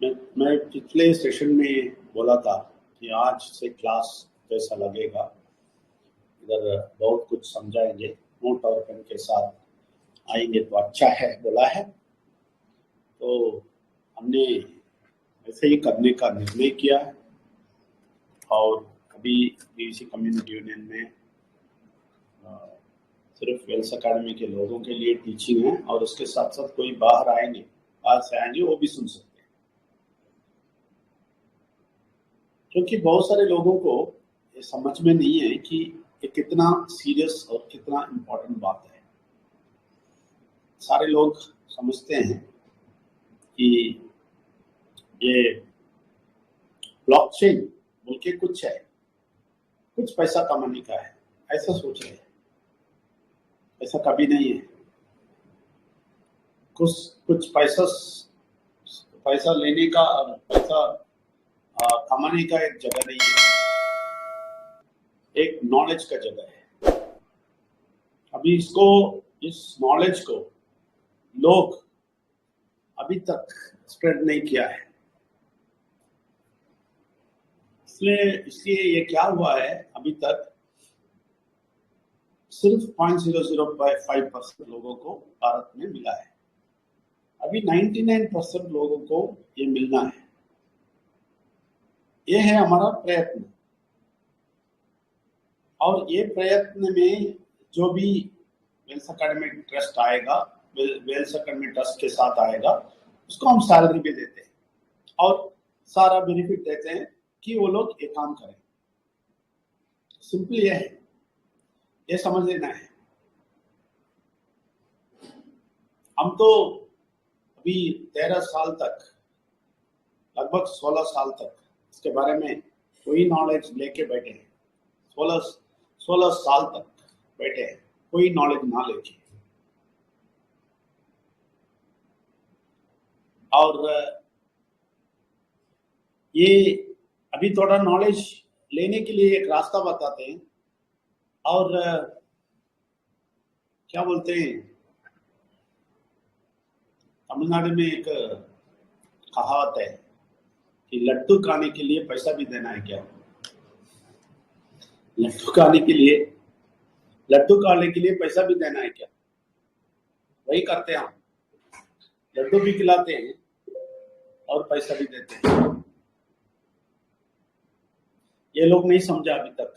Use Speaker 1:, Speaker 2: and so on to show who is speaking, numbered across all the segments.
Speaker 1: मैं पिछले सेशन में बोला था कि आज से क्लास जैसा लगेगा, इधर बहुत कुछ समझाएंगे, नोट और पेन के साथ आएंगे तो अच्छा है बोला है। तो हमने ऐसे ही करने का निर्णय किया है और अभी बीसी कम्युनिटी यूनियन में सिर्फ वेल्स अकेडमी के लोगों के लिए टीचिंग है और उसके साथ साथ कोई बाहर से आएंगे वो भी सुन सकते हैं, क्योंकि बहुत सारे लोगों को ये समझ में नहीं है कि ये कितना सीरियस और कितना इम्पोर्टेंट बात है। सारे लोग समझते हैं कि ये ब्लॉकचेन बोल के कुछ है, कुछ पैसा कमाने का है, ऐसा सोच रहे हैं। ऐसा कभी नहीं है। कुछ पैसा लेने का और पैसा कमाने का एक जगह नहीं है, एक नॉलेज का जगह है। अभी इस नॉलेज को लोग अभी तक स्प्रेड नहीं किया है। इसलिए ये क्या हुआ है, अभी तक सिर्फ 0.005% लोगों को भारत में मिला है। अभी 99% लोगों को ये मिलना है। ये है हमारा प्रयत्न, और ये प्रयत्न में जो भी वेल्स अकेडमी ट्रस्ट आएगा, वेल्स अकेडमी ट्रस्ट के साथ आएगा, उसको हम सैलरी भी देते हैं और सारा बेनिफिट देते हैं कि वो लोग ये काम करें। सिंपल ये है, ये समझ लेना है। हम तो अभी 13 साल तक, लगभग 16 साल तक इसके बारे में कोई नॉलेज लेके बैठे हैं। 16 साल तक बैठे हैं कोई नॉलेज ना लेके। और ये अभी थोड़ा नॉलेज लेने के लिए एक रास्ता बताते हैं। और क्या बोलते हैं, तमिलनाडु में एक कहावत है कि लड्डू खाने के लिए पैसा भी देना है क्या? लड्डू खाने के लिए पैसा भी देना है क्या? वही करते हैं हम, लड्डू भी खिलाते हैं और पैसा भी देते हैं। ये लोग नहीं समझा अभी तक।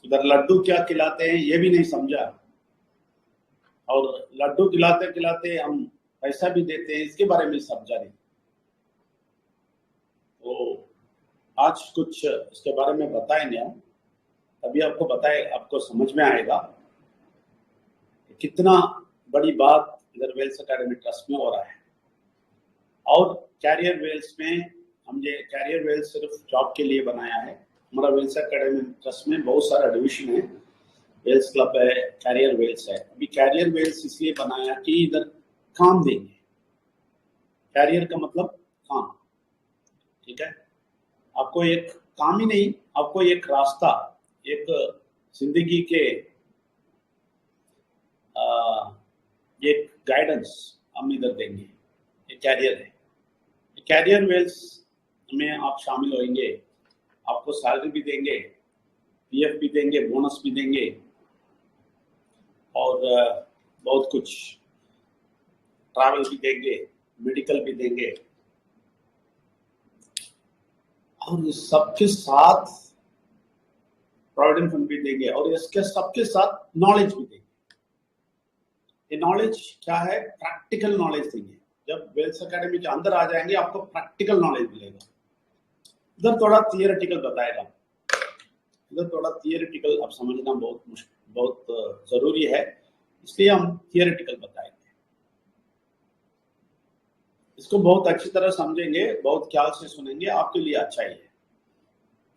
Speaker 1: इधर लड्डू क्या खिलाते हैं ये भी नहीं समझा, और लड्डू खिलाते खिलाते हम पैसा भी देते हैं इसके बारे में समझा नहीं। तो आज कुछ इसके बारे में बताएंगे हम, तभी आपको समझ में आएगा कितना बड़ी बात इधर वेल्स अकेडमी ट्रस्ट में हो रहा है। और कैरियर वेल्स में हमने कैरियर वेल्स सिर्फ जॉब के लिए बनाया है। हमारा वेल्स अकेडमी ट्रस्ट में बहुत सारा डिविजन है, वेल्स क्लब है, कैरियर वेल्स है। अभी कैरियर वेल्स इसलिए बनाया कि इधर काम देंगे। कैरियर का मतलब काम, ठीक है? आपको एक काम ही नहीं, आपको एक रास्ता, एक जिंदगी के एक गाइडेंस हम इधर देंगे। ये कैरियर है। कैरियर वेल्स में आप शामिल होंगे, आपको सैलरी भी देंगे, पीएफ भी देंगे, बोनस भी देंगे और बहुत कुछ, ट्रैवल भी देंगे, मेडिकल भी देंगे, और सबके साथ प्रोविडेंट फंड भी देंगे, और इसके सबके साथ नॉलेज भी देंगे। ये नॉलेज क्या है? प्रैक्टिकल नॉलेज देंगे। जब वेल्स अकेडमी के अंदर आ जाएंगे आपको प्रैक्टिकल नॉलेज मिलेगा। इधर थोड़ा थियोरेटिकल बताएगा, इधर थोड़ा थियोरेटिकल अब समझना बहुत जरूरी है, इसलिए हम थियोरेटिकल बताएंगे। इसको बहुत अच्छी तरह समझेंगे, बहुत ख्याल से सुनेंगे, आपके लिए अच्छा ही है।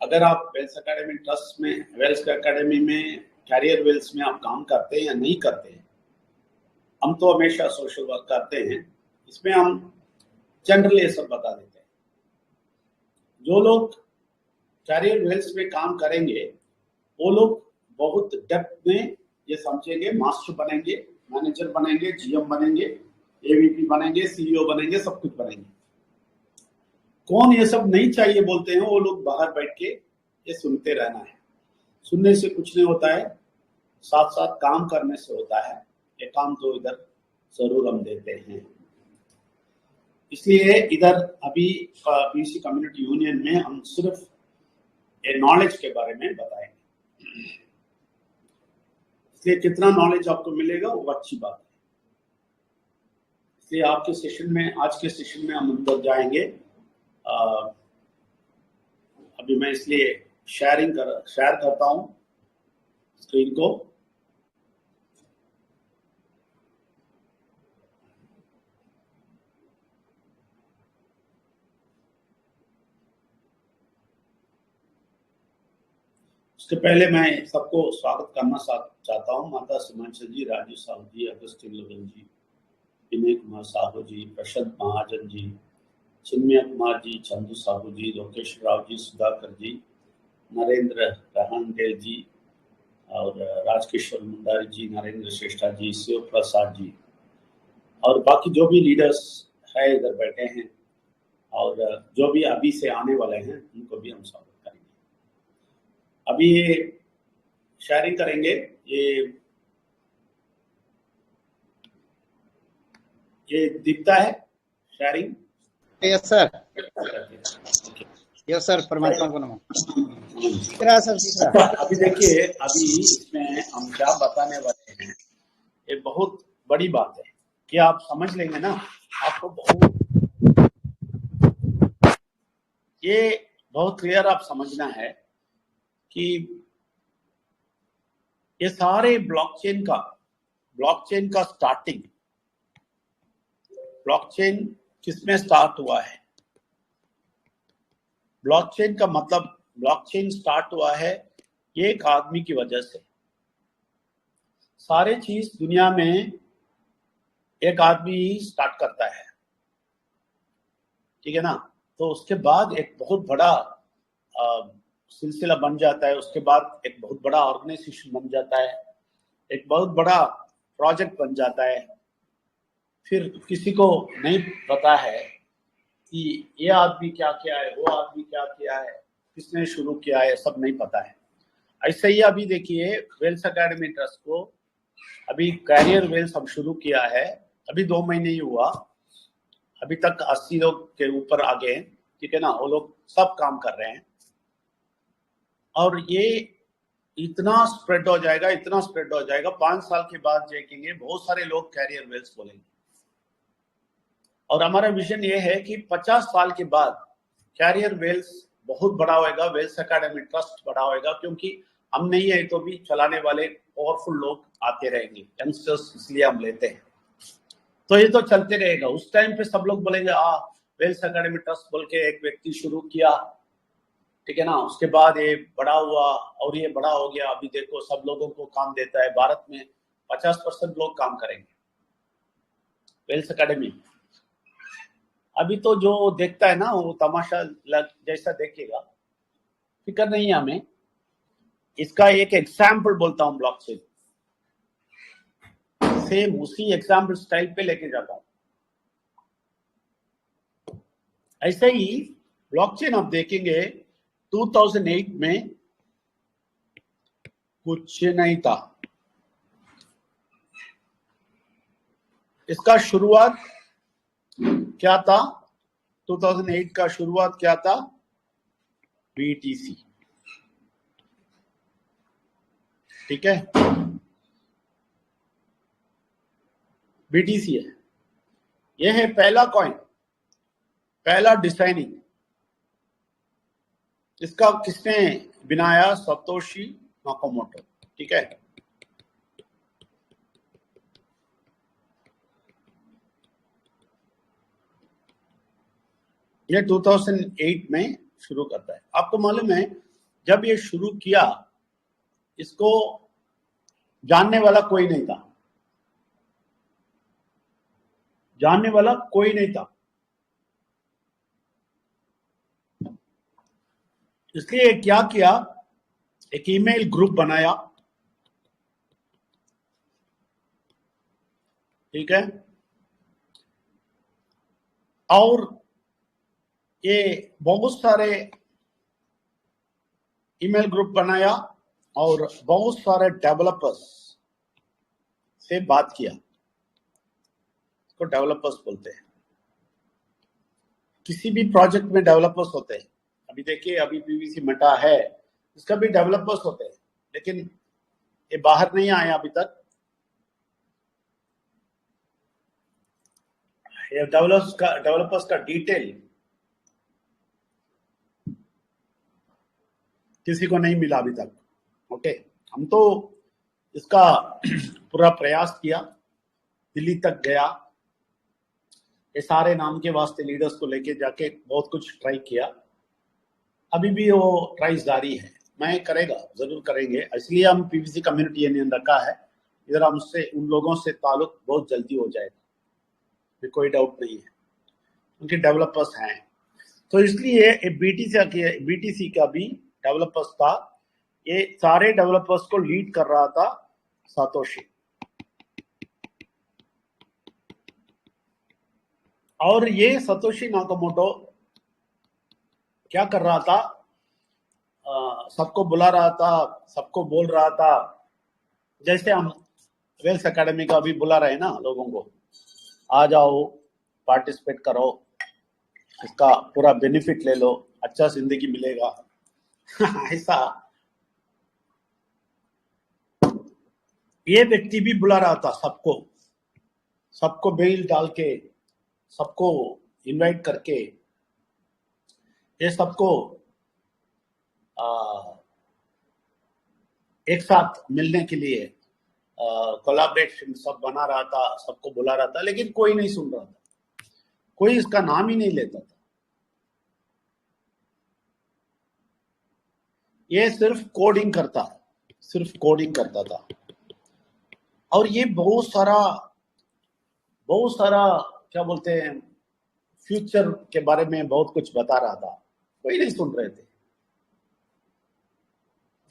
Speaker 1: अगर आप वेल्स अकेडमी ट्रस्ट में, वेल्स अकेडमी में, कैरियर वेल्स में आप काम करते हैं या नहीं करते हैं, हम तो हमेशा सोशल वर्क करते हैं, इसमें हम जनरली ये सब बता देते हैं। जो लोग कैरियर वेल्स में काम करेंगे वो लोग बहुत डेप्थ में ये समझेंगे, मास्टर बनेंगे, मैनेजर बनेंगे, जीएम बनेंगे, एवीपी बनेंगे, सीईओ बनेंगे, सब कुछ बनेंगे। कौन ये सब नहीं चाहिए बोलते हैं, वो लोग बाहर बैठ के ये सुनते रहना है। सुनने से कुछ नहीं होता है, साथ साथ काम करने से होता है। ये काम तो इधर जरूर हम देते हैं। इसलिए इधर अभी बीसी कम्युनिटी यूनियन में हम सिर्फ ये नॉलेज के बारे में बताएंगे। इसलिए कितना नॉलेज आपको मिलेगा वो अच्छी बात है। इसलिए आपके सेशन में, आज के सेशन में हम अंदर जाएंगे। अभी मैं इसलिए शेयर करता हूं स्क्रीन को। उसके पहले मैं सबको स्वागत करना चाहता हूं। माता सीमांचल जी, राजू साहू जी, अगस्टिन लोगन जी, विनय कुमार साहू जी, प्रशांत महाजन जी, चिन्मय कुमार जी, चंदू साहू जी, लोकेश राव जी, सुधाकर जी, नरेंद्र रहंगे जी, और राजकिशोर मुंडारी जी, नरेंद्र श्रेष्ठा जी, शिव प्रसाद जी, और बाकी जो भी लीडर्स है इधर बैठे हैं, और जो भी अभी से आने वाले हैं उनको भी हम स्वागत करेंगे। अभी ये शेयरिंग करेंगे। ये दिखता है sharing?
Speaker 2: Yes sir, yes sir, परमात्मा को नमः। दिख रहा सर, दिख रहा।
Speaker 1: अभी देखिए, अभी इसमें हम क्या बताने वाले हैं, ये बहुत बड़ी बात है कि आप समझ लेंगे ना, आपको बहुत क्लियर आप समझना है कि ये सारे ब्लॉकचेन का स्टार्टिंग, ब्लॉकचेन किसमें स्टार्ट हुआ है? ब्लॉकचेन का मतलब, ब्लॉकचेन स्टार्ट हुआ है एक आदमी की वजह से। सारे चीज दुनिया में एक आदमी ही स्टार्ट करता है, ठीक है ना? तो उसके बाद एक बहुत बड़ा सिलसिला बन जाता है, उसके बाद एक बहुत बड़ा ऑर्गेनाइजेशन बन जाता है, एक बहुत बड़ा प्रोजेक्ट बन जाता है। फिर किसी को नहीं पता है कि ये आदमी क्या किया है, वो आदमी क्या किया है, किसने शुरू किया है, सब नहीं पता है। ऐसे ही अभी देखिए, वेल्स एकेडमी ट्रस्ट को अभी कैरियर वेल्स हम शुरू किया है, अभी 2 महीने ही हुआ, अभी तक 80 लोग के ऊपर आ गए, ठीक है ना? वो लोग सब काम कर रहे हैं, और ये इतना स्प्रेड हो जाएगा, इतना स्प्रेड हो जाएगा, 5 साल के बाद देखेंगे बहुत सारे लोग कैरियर वेल्स बोलेंगे। और हमारा विजन ये है कि 50 साल के बाद कैरियर वेल्स बहुत बड़ा होएगा, वेल्स एकेडमी ट्रस्ट बड़ा होएगा, क्योंकि हम नहीं है तो भी चलाने वाले पावरफुल लोग आते रहेंगे, यंगस्टर्स, इसलिए हम लेते हैं। तो ये तो चलते रहेगा। उस टाइम पे सब लोग बोलेंगे वेल्स एकेडमी ट्रस्ट बोल के एक व्यक्ति शुरू किया, ठीक है ना? उसके बाद ये बड़ा हुआ और ये बड़ा हो गया। अभी देखो सब लोगों को काम देता है। भारत में 50% लोग काम करेंगे वेल्स एकेडमी। अभी तो जो देखता है ना वो तमाशा जैसा देखेगा, फिक्र नहीं है हमें। इसका एक एग्जाम्पल बोलता हूँ, ब्लॉकचेन सेम उसी एग्जाम्पल स्टाइल पे लेके जाता हूँ। ऐसे ही ब्लॉकचेन आप देखेंगे 2008 में कुछ नहीं था। इसका शुरुआत क्या था? 2008 का शुरुआत क्या था? BTC, ठीक है? BTC है, यह है पहला कॉइन, पहला डिजाइनिंग। इसका किसने बनाया? सतोशी नाकामोटो, ठीक है? ये 2008 में शुरू करता है। आपको मालूम है जब ये शुरू किया, इसको जानने वाला कोई नहीं था, जानने वाला कोई नहीं था। इसलिए क्या किया, एक ईमेल ग्रुप बनाया, ठीक है? और ये बहुत सारे ईमेल ग्रुप बनाया और बहुत सारे डेवलपर्स से बात किया। इसको डेवलपर्स बोलते हैं। किसी भी प्रोजेक्ट में डेवलपर्स होते हैं। अभी देखिए, अभी पीवीसी मेटा है, इसका भी डेवलपर्स होते हैं, लेकिन ये बाहर नहीं आया अभी तक। ये डेवलपर्स का डिटेल किसी को नहीं मिला अभी तक। ओके, हम तो इसका पूरा प्रयास किया, दिल्ली तक गया, ये सारे नाम के वास्ते लीडर्स को लेके जाके बहुत कुछ ट्राई किया। अभी भी वो ट्राई जारी है। मैं करेगा, जरूर करेंगे, इसलिए हम पीवीसी कम्युनिटी यूनियन रखा है। इधर हमसे उन लोगों से ताल्लुक बहुत जल्दी हो जाएगा, कोई डाउट नहीं है, उनके डेवलपर्स हैं। तो इसलिए बीटीसी का भी डेवलपर्स था। ये सारे डेवलपर्स को लीड कर रहा था सातोशी। और ये सतोशी नाकामोटो क्या कर रहा था, सबको बुला रहा था, सबको बोल रहा था, जैसे हम वेल्स एकेडमी का भी बुला रहे हैं ना लोगों को, आ जाओ, पार्टिसिपेट करो, इसका पूरा बेनिफिट ले लो, अच्छा जिंदगी मिलेगा। ऐसा ये व्यक्ति भी बुला रहा था सबको बेल डाल के, सबको इनवाइट करके, ये सबको एक साथ मिलने के लिए कोलैबोरेशन सब बना रहा था, सबको बुला रहा था, लेकिन कोई नहीं सुन रहा था, कोई इसका नाम ही नहीं लेता था। ये सिर्फ कोडिंग करता था। और ये बहुत सारा क्या बोलते हैं, फ्यूचर के बारे में बहुत कुछ बता रहा था, कोई नहीं सुन रहे थे।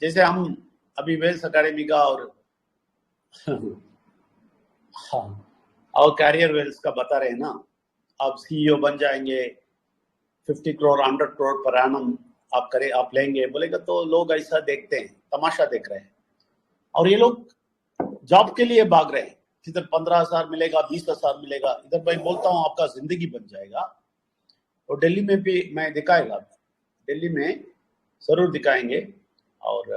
Speaker 1: जैसे हम अभी वेल्स एकेडमी का और और कैरियर वेल्स का बता रहे हैं ना, आप सीईओ बन जाएंगे, 50 करोड़ 100 करोड़ पर एनम आप लेंगे बोलेगा, तो लोग ऐसा देखते हैं, तमाशा देख रहे हैं। और ये लोग जॉब के लिए भाग रहे हैं, इधर 15,000 मिलेगा, 20,000 मिलेगा, इधर मैं बोलता हूँ आपका जिंदगी बन जाएगा। और दिल्ली में भी मैं दिखाएगा, दिल्ली में जरूर दिखाएंगे। और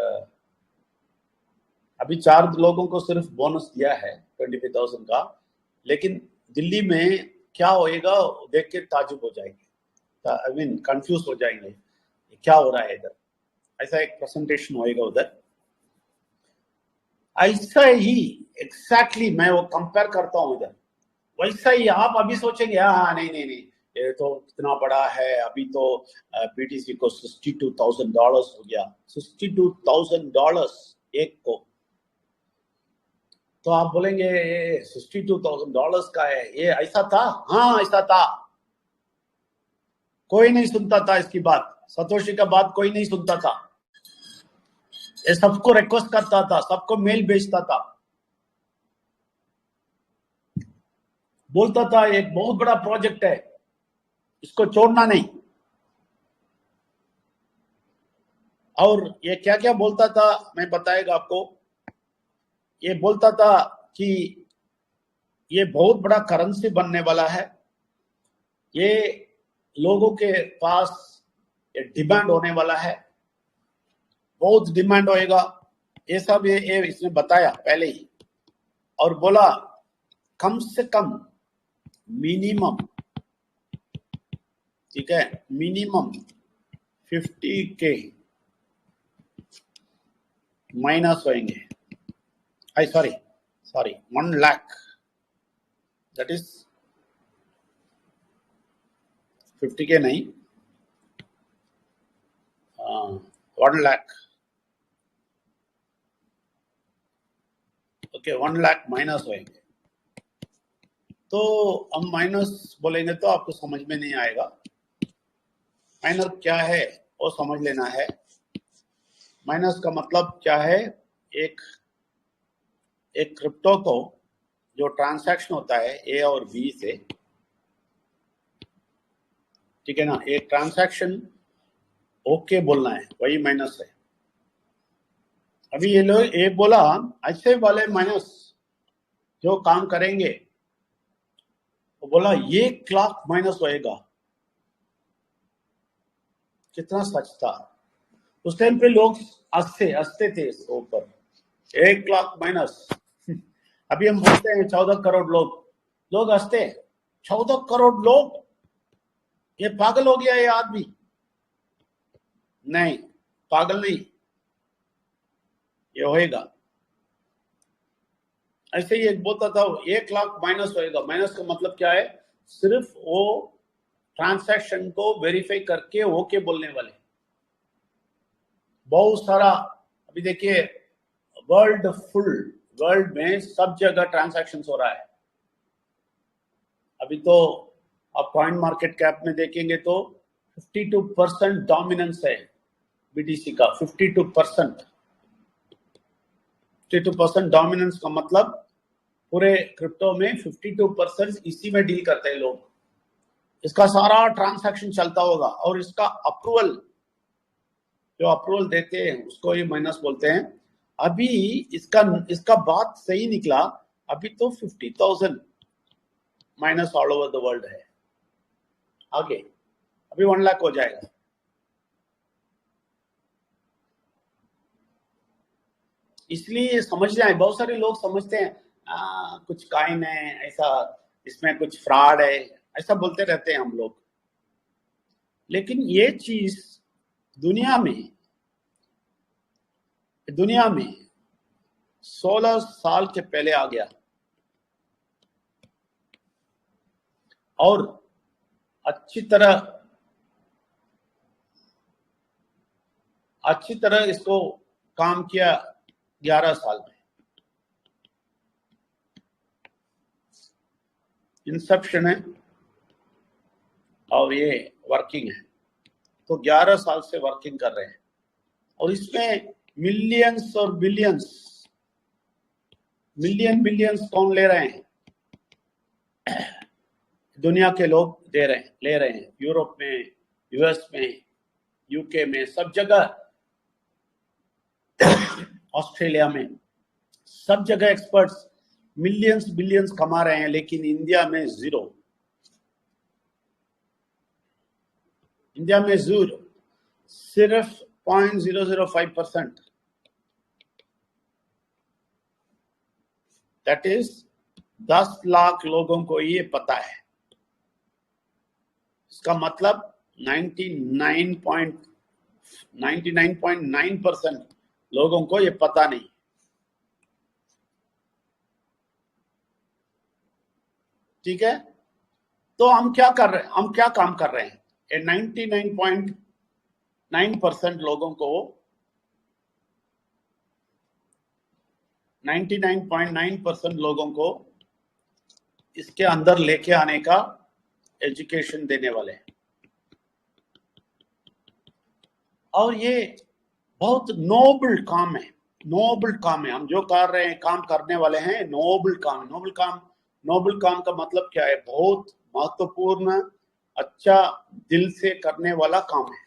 Speaker 1: अभी 4 लोगों को सिर्फ बोनस दिया है 25,000 का, लेकिन दिल्ली में क्या होएगा देख के ताजुब हो जाएंगे, आई मीन कंफ्यूज हो जाएंगे, क्या हो रहा है इधर। ऐसा एक प्रेजेंटेशन होएगा उधर, ऐसा ही एग्जैक्टली मैं वो कंपेयर करता हूँ इधर, वैसा ही आप अभी सोचेंगे हाँ नहीं ये तो कितना बड़ा है, अभी तो बीटीसी को $62,000 हो गया, $62,000 एक को। तो आप बोलेंगे ये $62,000 का है, ये ऐसा था? हाँ ऐसा था। कोई नहीं सुनता था इसकी बात, सतोशी का बात कोई नहीं सुनता था। ये सबको रिक्वेस्ट करता था, सबको मेल भेजता था, बोलता था एक बहुत बड़ा प्रोजेक्ट है, इसको छोड़ना नहीं। और ये क्या क्या बोलता था मैं बताएगा आपको। ये बोलता था कि ये बहुत बड़ा करेंसी बनने वाला है, ये लोगों के पास ये डिमांड होने वाला है, बहुत डिमांड होएगा, ये सब ये इसने बताया पहले ही। और बोला कम से कम मिनिमम, ठीक है, मिनिमम 50K माइनस होएंगे, sorry 1 lakh, that is 50K नहीं, 1 लाख, ओके 1 लाख माइनस होएंगे। तो हम माइनस बोलेंगे तो आपको समझ में नहीं आएगा, माइनस क्या है वो समझ लेना है। माइनस का मतलब क्या है, एक क्रिप्टो को जो ट्रांजैक्शन होता है ए और बी से, ठीक है ना, एक ट्रांजैक्शन ओके बोलना है, वही माइनस है। अभी ये लोग ये बोला ऐसे वाले माइनस जो काम करेंगे, वो बोला 1 लाख माइनस होएगा। कितना सच था। उस टाइम पे लोग हंसते थे इसके ऊपर, 1 लाख माइनस। अभी हम बोलते हैं 14 करोड़ लोग हंसते हैं। 14 करोड़ लोग, ये पागल हो गया ये आदमी। नहीं, पागल नहीं, ये होएगा। ऐसे ही एक बोलता था 1 लाख माइनस होएगा। माइनस का मतलब क्या है? सिर्फ वो ट्रांजैक्शन को वेरीफाई करके ओके बोलने वाले बहुत सारा। अभी देखिए वर्ल्ड में सब जगह ट्रांजैक्शन हो रहा है। अभी तो आप कॉइन मार्केट कैप में देखेंगे तो 52% डोमिनेंस है बीटीसी का। 52% डोमिनेंस का मतलब पूरे क्रिप्टो में 52% इसी में डील करते हैं लोग। इसका सारा ट्रांजैक्शन चलता होगा और इसका अप्रूवल, जो अप्रूवल देते हैं उसको ये माइनस बोलते हैं। अभी इसका बात सही निकला। अभी तो 50,000 minus all over the world है। आगे अभी 1 लाख हो जाएगा। इसलिए समझना है, बहुत सारे लोग समझते हैं कुछ कॉइन है ऐसा, इसमें कुछ फ्रॉड है, ऐसा बोलते रहते हैं हम लोग। लेकिन ये चीज दुनिया में 16 साल के पहले आ गया और अच्छी तरह इसको काम किया 11 साल में। इंसेप्शन है और ये वर्किंग है, तो 11 साल से वर्किंग कर रहे हैं और इसमें मिलियंस और बिलियंस कौन ले रहे हैं? दुनिया के लोग ले रहे हैं। यूरोप में, यूएस में, यूके में, सब जगह, ऑस्ट्रेलिया में, सब जगह एक्सपर्ट्स मिलियंस बिलियंस कमा रहे हैं। लेकिन इंडिया में जीरो। इंडिया में जीरो, सिर्फ 0.005%। दैट इज 10 लाख लोगों को ये पता है। इसका मतलब 99.9% लोगों को ये पता नहीं। ठीक है, तो हम क्या काम कर रहे हैं? 99.9% लोगों को 99.9% लोगों को इसके अंदर लेके आने का एजुकेशन देने वाले हैं। और ये बहुत नोबल काम है। हम जो कर रहे हैं, काम करने वाले हैं, नोबल काम का मतलब क्या है? बहुत महत्वपूर्ण, अच्छा, दिल से करने वाला काम है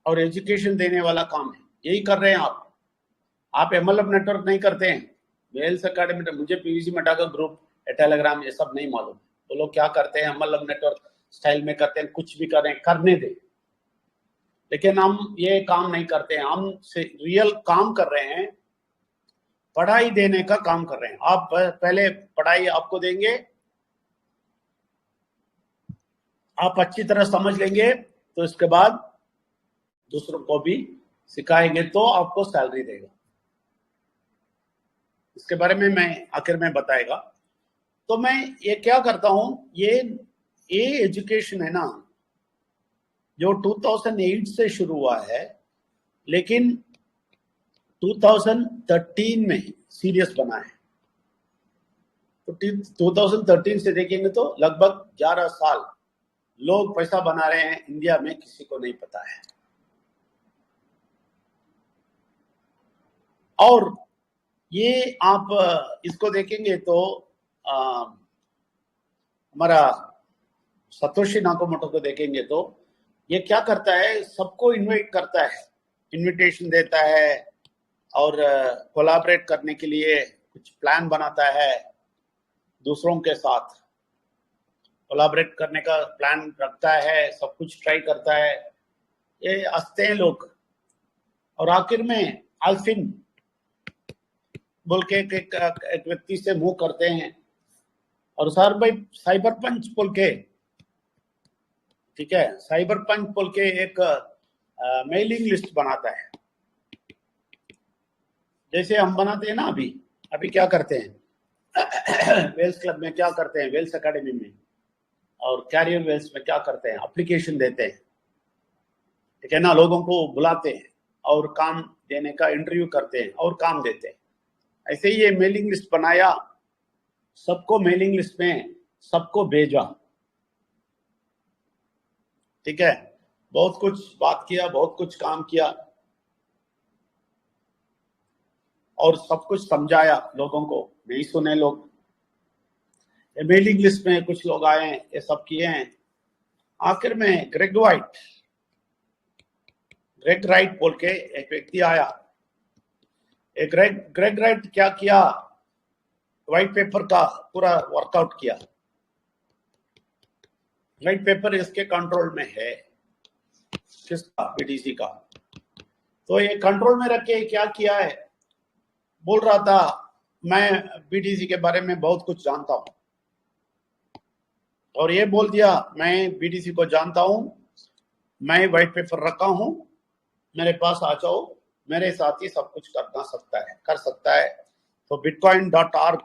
Speaker 1: और एजुकेशन देने वाला काम है। यही कर रहे हैं आप MLM नेटवर्क नहीं करते हैं, वेल्स एकेडमी, मुझे पीवीसी मेटा का ग्रुप, टेलीग्राम, ये सब नहीं मालूम। वो लोग क्या करते हैं? MLM नेटवर्क स्टाइल में करते हैं। कुछ भी करें, करने दें, लेकिन हम ये काम नहीं करते हैं। हम से रियल काम कर रहे हैं, पढ़ाई देने का काम कर रहे हैं। आप पहले पढ़ाई आपको देंगे, आप अच्छी तरह समझ लेंगे, तो इसके बाद दूसरों को भी सिखाएंगे तो आपको सैलरी देगा। इसके बारे में मैं आखिर में बताएगा। तो मैं ये क्या करता हूं, ये एजुकेशन है ना, जो 2008 से शुरू हुआ है, लेकिन 2013 में सीरियस बना है। तो 2013 से देखेंगे तो लगभग 11 साल लोग पैसा बना रहे हैं इंडिया में, किसी को नहीं पता है। और ये आप इसको देखेंगे तो हमारा सतोशी नाकामोटो को देखेंगे तो ये क्या करता है, सबको इनवाइट करता है, इनविटेशन देता है और कोलैबोरेट करने के लिए कुछ प्लान बनाता है, दूसरों के साथ कोलैबोरेट करने का प्लान रखता है, सब कुछ ट्राई करता है, ये हंसते हैं लोग। और आखिर में आल्फिन बोल के एक व्यक्ति से मुंह करते हैं और सर भाई साइबर पंच बोल के, ठीक है, साइबर पंच बोल के एक मेलिंग लिस्ट बनाता है, जैसे हम बनाते हैं ना। अभी क्या करते हैं वेल्स क्लब में, क्या करते हैं वेल्स एकेडमी में और कैरियर वेल्स में क्या करते हैं, एप्लीकेशन देते हैं, ठीक है ना, लोगों को बुलाते हैं और काम देने का इंटरव्यू करते हैं और काम देते हैं। ऐसे ही ये मेलिंग लिस्ट बनाया, सबको मेलिंग लिस्ट में सबको भेजा, ठीक है, बहुत कुछ बात किया, बहुत कुछ काम किया और सब कुछ समझाया लोगों को, नहीं सुने लोग। मेलिंग लिस्ट में कुछ लोग आए, ये सब किए हैं। आखिर में ग्रेग राइट बोल के एक व्यक्ति आया। ग्रेग राइट क्या किया, व्हाइट पेपर का पूरा वर्कआउट किया। व्हाइट पेपर इसके कंट्रोल में है, किसका, बीटीसी का। तो ये कंट्रोल में रख के क्या किया है, बोल रहा था मैं बीटीसी के बारे में बहुत कुछ जानता हूं, और ये बोल दिया मैं बीटीसी को जानता हूं, मैं व्हाइट पेपर रखा हूं, मेरे पास आ जाओ, मेरे साथ ही सब कुछ कर सकता है। तो bitcoin.org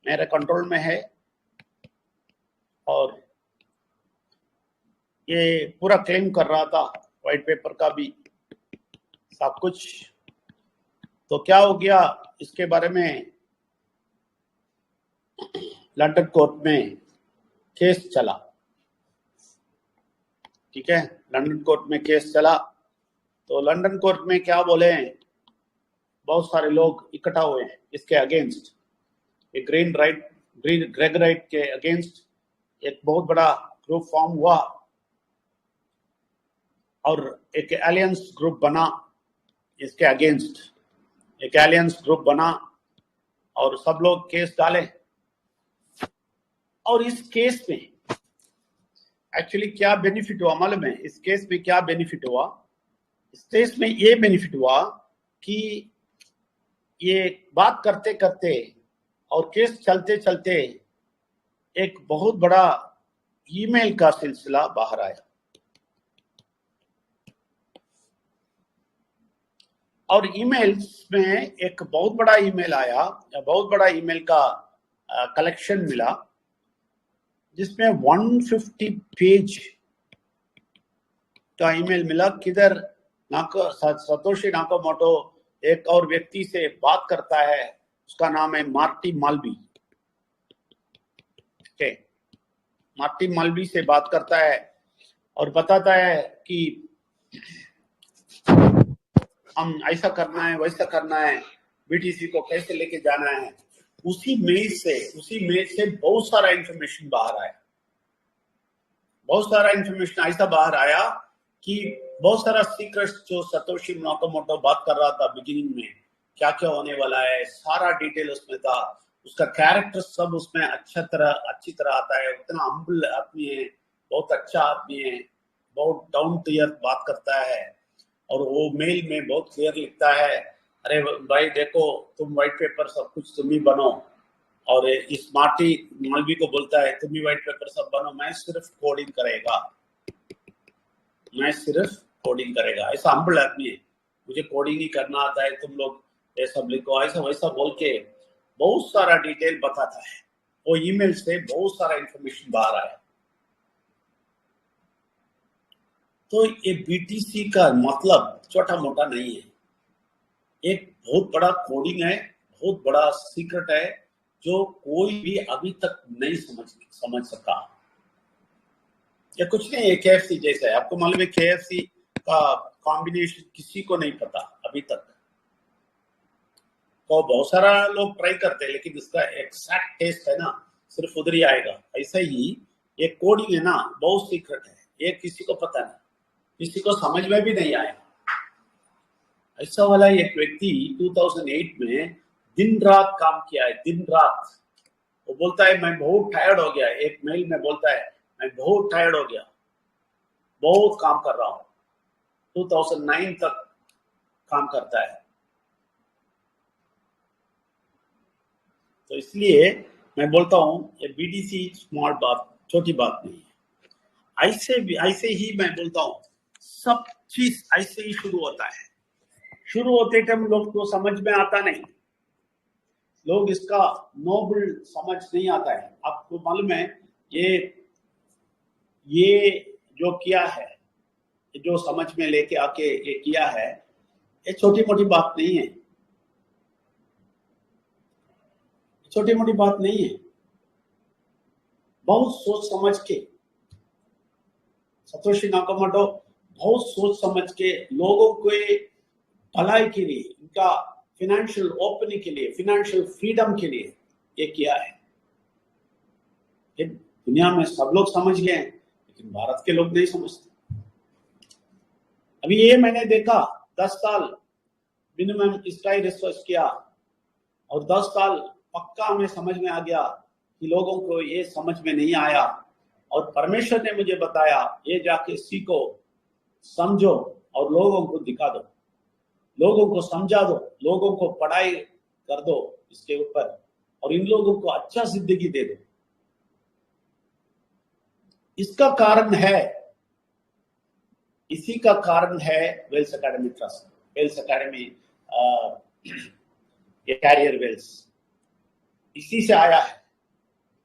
Speaker 1: मेरे कंट्रोल में है और ये पूरा क्लेम कर रहा था, व्हाइट पेपर का भी सब कुछ। तो क्या हो गया, इसके बारे में लंदन कोर्ट में केस चला, ठीक है, लंदन कोर्ट में केस चला। तो लंदन कोर्ट में क्या बोले, बहुत सारे लोग इकट्ठा हुए हैं इसके अगेंस्ट, ग्रेग राइट के अगेंस्ट एक बहुत बड़ा ग्रुप फॉर्म हुआ और एक एलियंस ग्रुप बना इसके अगेंस्ट, एक एलियंस ग्रुप बना और सब लोग केस डाले। और इस केस में एक्चुअली क्या बेनिफिट हुआ मालूम है, इस केस में क्या बेनिफिट हुआ, इस केस में ये बेनिफिट हुआ कि ये बात करते करते और केस चलते चलते एक बहुत बड़ा ईमेल का सिलसिला बाहर आया। और ईमेल्स में एक बहुत बड़ा ईमेल आया, बहुत बड़ा ईमेल का कलेक्शन मिला, जिसमें 150 पेज का ईमेल मिला। किधर सतोशी नाकामोटो एक और व्यक्ति से बात करता है, उसका नाम है मार्टी माल्वी, ठीक, मार्टी माल्वी से बात करता है और बताता है कि हम ऐसा करना है, वैसा करना है, बीटीसी को कैसे लेके जाना है। उसी मेल से बहुत सारा इंफॉर्मेशन बाहर आया, बहुत सारा इंफॉर्मेशन ऐसा बाहर आया कि बहुत सारा सीक्रेट्स जो सतोशी नाकामोटो बात कर रहा था बिगिनिंग में, क्या क्या होने वाला है, सारा डिटेल उसमें था। उसका कैरेक्टर सब उसमें अच्छी तरह आता है। इतना हम्बल आदमी है, बहुत अच्छा आदमी है, बहुत डाउन टू अर्थ बात करता है और वो मेल में बहुत क्लियर लिखता है, अरे भाई देखो तुम व्हाइट पेपर सब कुछ तुम ही बनो। और इस मार्टी मालवी को बोलता है तुम ही व्हाइट पेपर सब बनो, मैं सिर्फ कोडिंग करेगा। ऐसा हम्बल आदमी है, मुझे कोडिंग ही करना आता है, तुम लोग ये सब लिखो, ऐसा वैसा बोल के बहुत सारा डिटेल बताता है। वो ईमेल से बहुत सारा इंफॉर्मेशन बाहर आया। तो ये बीटीसी का मतलब छोटा मोटा नहीं है, एक बहुत बड़ा कोडिंग है, बहुत बड़ा सीक्रेट है जो कोई भी अभी तक नहीं समझ सका। या कुछ नहीं है, KFC जैसा है। आपको मालूम है KFC का कॉम्बिनेशन किसी को नहीं पता अभी तक, तो बहुत सारा लोग ट्राई करते हैं, लेकिन इसका एग्जैक्ट टेस्ट है ना सिर्फ उधर ही आएगा। ऐसा ही ये कोडिंग है ना, बहुत सीक्रेट है, ये किसी को पता नहीं, किसी को समझ में भी नहीं आया। ऐसा वाला एक व्यक्ति 2008 में दिन रात काम किया है, दिन रात। वो बोलता है मैं बहुत टायर्ड हो गया, एक मेल में बोलता है मैं बहुत टायर्ड हो गया, बहुत काम कर रहा हूं। 2009 तक काम करता है। तो इसलिए मैं बोलता हूं ये बीडीसी स्मॉल बात, छोटी बात नहीं है। ऐसे ही मैं बोलता हूं सब चीज ऐसे ही शुरू होता है। शुरू होते टाइम लोग को समझ में आता नहीं, लोग इसका नोबल समझ नहीं आता है। आपको मालूम है ये जो किया है, जो समझ में लेके आके ये किया है, ये छोटी मोटी बात नहीं है, छोटी मोटी बात नहीं है। बहुत सोच समझ के सतोशी नाकामोटो बहुत सोच समझ के लोगों के भलाई के लिए, इनका फाइनेंशियल ओपनिंग के लिए, फाइनेंशियल फ्रीडम के लिए ये किया है। ये दुनिया में सब लोग समझ गए हैं, लेकिन भारत के लोग नहीं समझते। अभी ये मैंने देखा 10 साल मिनिमम इसका ही रिसर्च किया और 10 साल पक्का हमें समझ में आ गया कि लोगों को ये समझ में नहीं आया, और परमेश्वर ने मुझे बताया ये जाके सीखो, समझो और लोगों को दिखा दो, लोगों को समझा दो, लोगों को पढ़ाई कर दो इसके ऊपर, और इन लोगों को अच्छा जिंदगी दे दो। इसका कारण है, इसी का कारण है Wells Academy Trust, Wells Academy, ये कैरियर वेल्स इसी से आया है।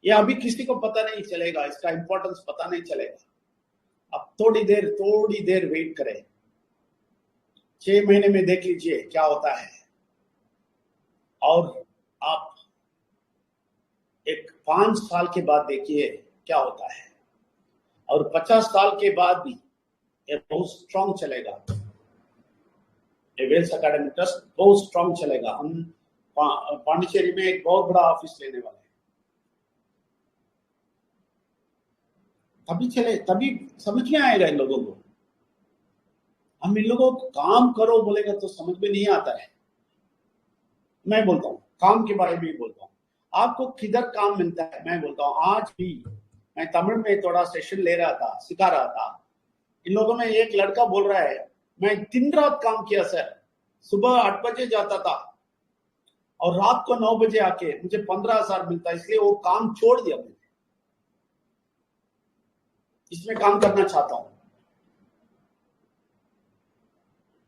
Speaker 1: ये अभी किसी को पता नहीं चलेगा, इसका इंपॉर्टेंस पता नहीं चलेगा। अब थोड़ी देर वेट करें, 6 महीने में देख लीजिए क्या होता है, और आप एक 5 साल के बाद देखिए क्या होता है, और 50 साल के बाद भी ये बहुत स्ट्रांग चलेगा। ये वेल्स एकेडमी ट्रस्ट बहुत स्ट्रांग चलेगा। हम पांडिचेरी में एक बहुत बड़ा ऑफिस लेने वाले हैं। तभी समझ में आएगा इन लोगों को। हम इन लोगों को काम करो बोलेगा तो समझ में नहीं आता है। मैं बोलता हूँ काम के बारे में बोलता हूँ, आपको किधर काम मिलता है। मैं बोलता हूँ आज भी मैं तमिल में थोड़ा सेशन ले रहा था, सिखा रहा था। इन लोगों में एक लड़का बोल रहा है मैं दिन रात काम किया सर, सुबह 8 बजे जाता था और रात को 9 बजे आके मुझे 15,000 मिलता, इसलिए वो काम छोड़ दिया। मैंने इसमें काम करना चाहता हूं।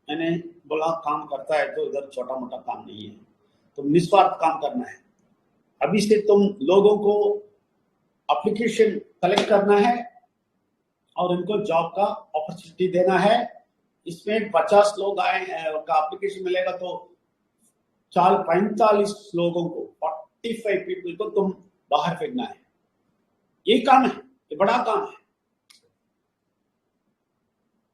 Speaker 1: मैंने बोला काम करता है तो इधर छोटा मोटा काम नहीं है, तुम निस्वार्थ काम करना है। अभी से तुम लोगों को एप्लीकेशन कलेक्ट करना है और इनको जॉब का अपॉर्चुनिटी देना है। इसमें 50 लोग आए का एप्लीकेशन मिलेगा तो 45 लोगों को, 45 पीपल को तुम बाहर फेंकना है। ये काम है, ये बड़ा काम है।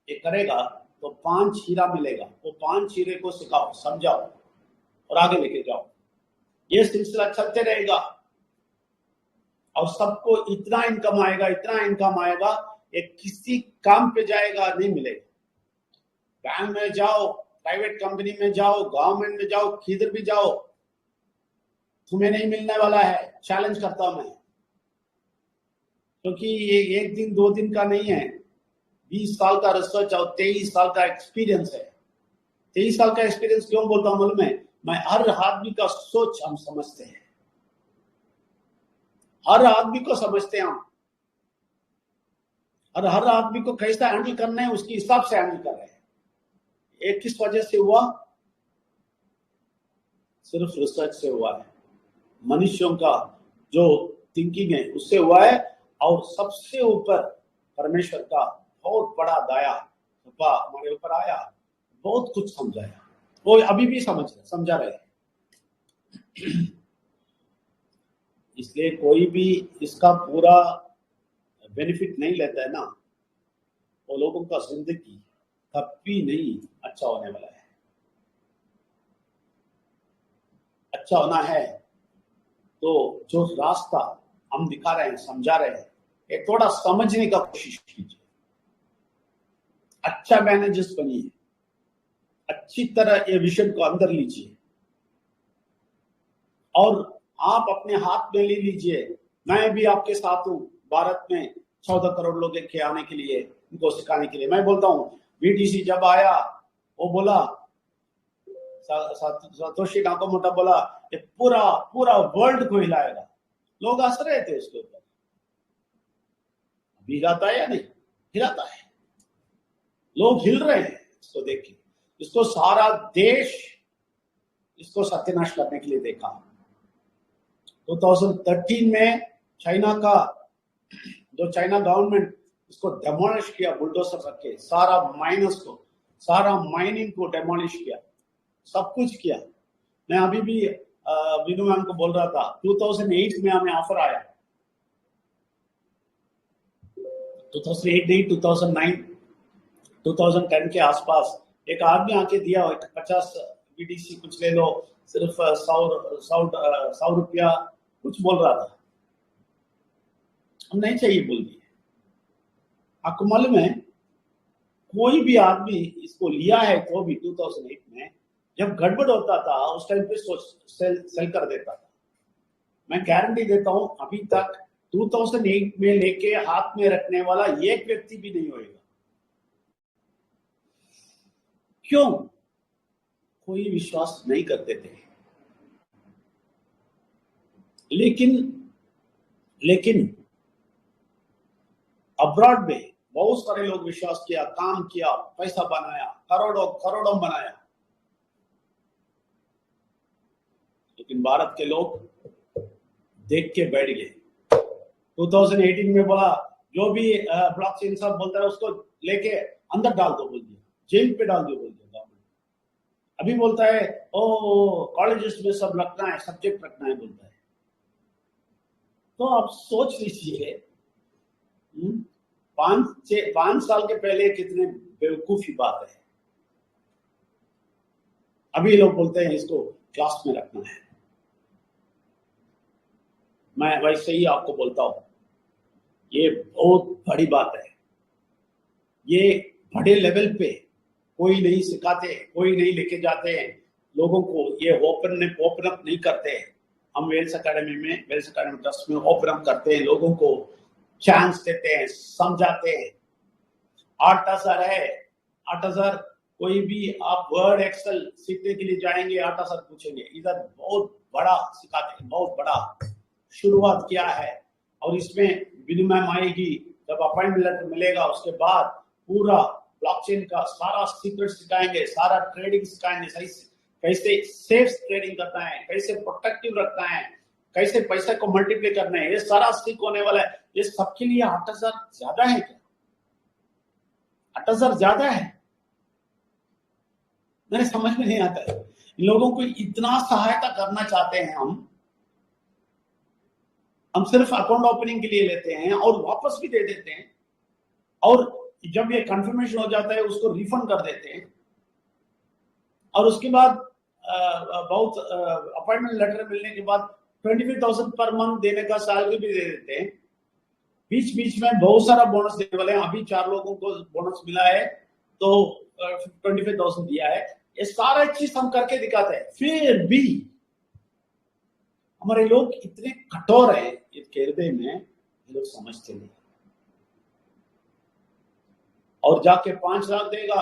Speaker 1: ये करेगा तो 5 हीरा मिलेगा, वो 5 हीरे को सिखाओ, समझाओ और आगे लेके जाओ। ये सिलसिला चलते रहेगा और सबको इतना इनकम आएगा, इतना इनकम आएगा, ये किसी काम पे जाएगा नहीं मिलेगा। बैंक में जाओ, प्राइवेट कंपनी में जाओ, गवर्नमेंट में जाओ, किधर भी जाओ, तुम्हें नहीं मिलने वाला है। चैलेंज करता हूं मैं, क्योंकि ये 1 दिन 2 दिन का नहीं है, 20 साल का रिसर्च और 23 साल का एक्सपीरियंस है। 23 साल का एक्सपीरियंस क्यों बोलता हूं मालूम है? मैं हर आदमी का सोच हम समझते हैं, हर आदमी को समझते हैं हम, और हर आदमी को कैसा हैंडल करना है उसके हिसाब से हैंडल कर रहे हैं। एक किस वजह से हुआ? सिर्फ रिसर्च से हुआ है, मनुष्यों का जो थिंकिंग है उससे हुआ है, और सबसे ऊपर परमेश्वर का बहुत बड़ा दया कृपा हमारे ऊपर आया, बहुत कुछ समझाया। वो अभी भी समझा रहे। इसलिए कोई भी इसका पूरा बेनिफिट नहीं लेता है ना, वो लोगों का जिंदगी कभी नहीं अच्छा होने वाला है। अच्छा होना है तो जो रास्ता हम दिखा रहे हैं, समझा रहे हैं, ये थोड़ा समझने का कोशिश कीजिए, अच्छा मैनेजर्स बनिए, अच्छी तरह ये विजन को अंदर लीजिए और आप अपने हाथ में ले लीजिए। मैं भी आपके साथ हूं, भारत में 14 करोड़ लोग के आने के लिए, उनको सिखाने के लिए। मैं बोलता हूं बीटीसी जब आया, वो बोला, सातोशी नाकामोटो बोला ये पूरा पूरा वर्ल्ड को हिलाएगा, लोग हंस रहे थे उसके ऊपर। अभी हिलाता है या नहीं? हिलाता है, लोग हिल रहे हैं इसको देख के। इसको सारा देश इसको सत्यानाश करने के लिए देखा। 2013 में चाइना का जो चाइना गवर्नमेंट इसको डेमोलिश किया, बुलडोजर रख के सारा माइनस को, सारा माइनिंग को डेमोलिश किया, सब कुछ किया। मैं अभी भी विनू मैम को बोल रहा था, 2008 में हमें ऑफर आया, 2008 नहीं 2009 2010 के आसपास एक आदमी आके दिया 50 बीटीसी कुछ ले लो, सिर्फ 100 रुपया कुछ बोल रहा था, हम नहीं चाहिए बोल दिए। आपको मालूम है कोई भी आदमी इसको लिया है तो भी 2008 में जब गड़बड़ होता था उस टाइम पे सेल कर देता था। मैं गारंटी देता हूं अभी तक 2008 में लेके हाथ में रखने वाला एक व्यक्ति भी नहीं होगा। क्यों? कोई विश्वास नहीं करते थे। लेकिन अब्रॉड में बहुत सारे लोग विश्वास किया, काम किया, पैसा बनाया, करोड़ों बनाया। लेकिन भारत के लोग देख के बैठ गए। 2018 में बोला जो भी ब्लॉकचेन सब बोलता है उसको लेके अंदर डाल दो बोल दिया, जेल पे डाल दो बोल दिया गवर्नमेंट। अभी बोलता है ओ कॉलेजेस में सब रखना है, सब्जेक्ट रखना है बोलता है। तो आप सोच लीजिए 5 साल के पहले कितने बेवकूफी बात है। अभी लोग बोलते हैं इसको क्लास में रखना है। मैं वैसे ही आपको बोलता हूं ये बहुत बड़ी बात है। ये बड़े लेवल पे कोई नहीं सिखाते, कोई नहीं लेके जाते हैं लोगों को, ये ओपन अप नहीं करते। हम वेल्स अकेडमी ट्रस्ट में ओपन अप करते हैं, लोगों को चांस देते हैं, समझाते हैं। 8000 है, 8000 कोई भी आप वर्ड एक्सेल सीखने के लिए जाएंगे 8000 पूछेंगे, इधर बहुत बड़ा सिखाते हैं, बहुत बड़ा शुरुआत किया है। और इसमें विनिमय आएगी, जब अपॉइंटमेंट लेटर मिलेगा उसके बाद पूरा ब्लॉकचेन का सारा सीक्रेट सिखाएंगे, सारा ट्रेडिंग सिखाएंगे, कैसे सेफ ट्रेडिंग करना है, कैसे प्रोटेक्टिव रखना है, कैसे पैसे को मल्टीप्लाई करना है, ये सारा सीख होने वाला है। ये सबके लिए 8000 ज्यादा है क्या? 8000 ज्यादा है? मेरे समझ में नहीं आता है। इन लोगों को इतना सहायता करना चाहते हैं हम सिर्फ अकाउंट ओपनिंग के लिए लेते हैं और वापस भी दे देते हैं, और जब ये कंफर्मेशन हो जाता है उसको रिफंड कर देते हैं। और उसके बाद बहुत अपॉइंटमेंट लेटर मिलने के बाद 25,000 पर मंथ देने का सैलरी भी दे देते हैं। बीच में बहुत सारा बोनस देने वाले हैं। अभी 4 लोगों को बोनस मिला है तो 25,000 दिया है। ये सारा चीज हम करके दिखाते हैं, फिर भी हमारे लोग इतने कठोर हैं इस हृदय में, ये लोग समझते नहीं। और जाके 5 लाख देगा,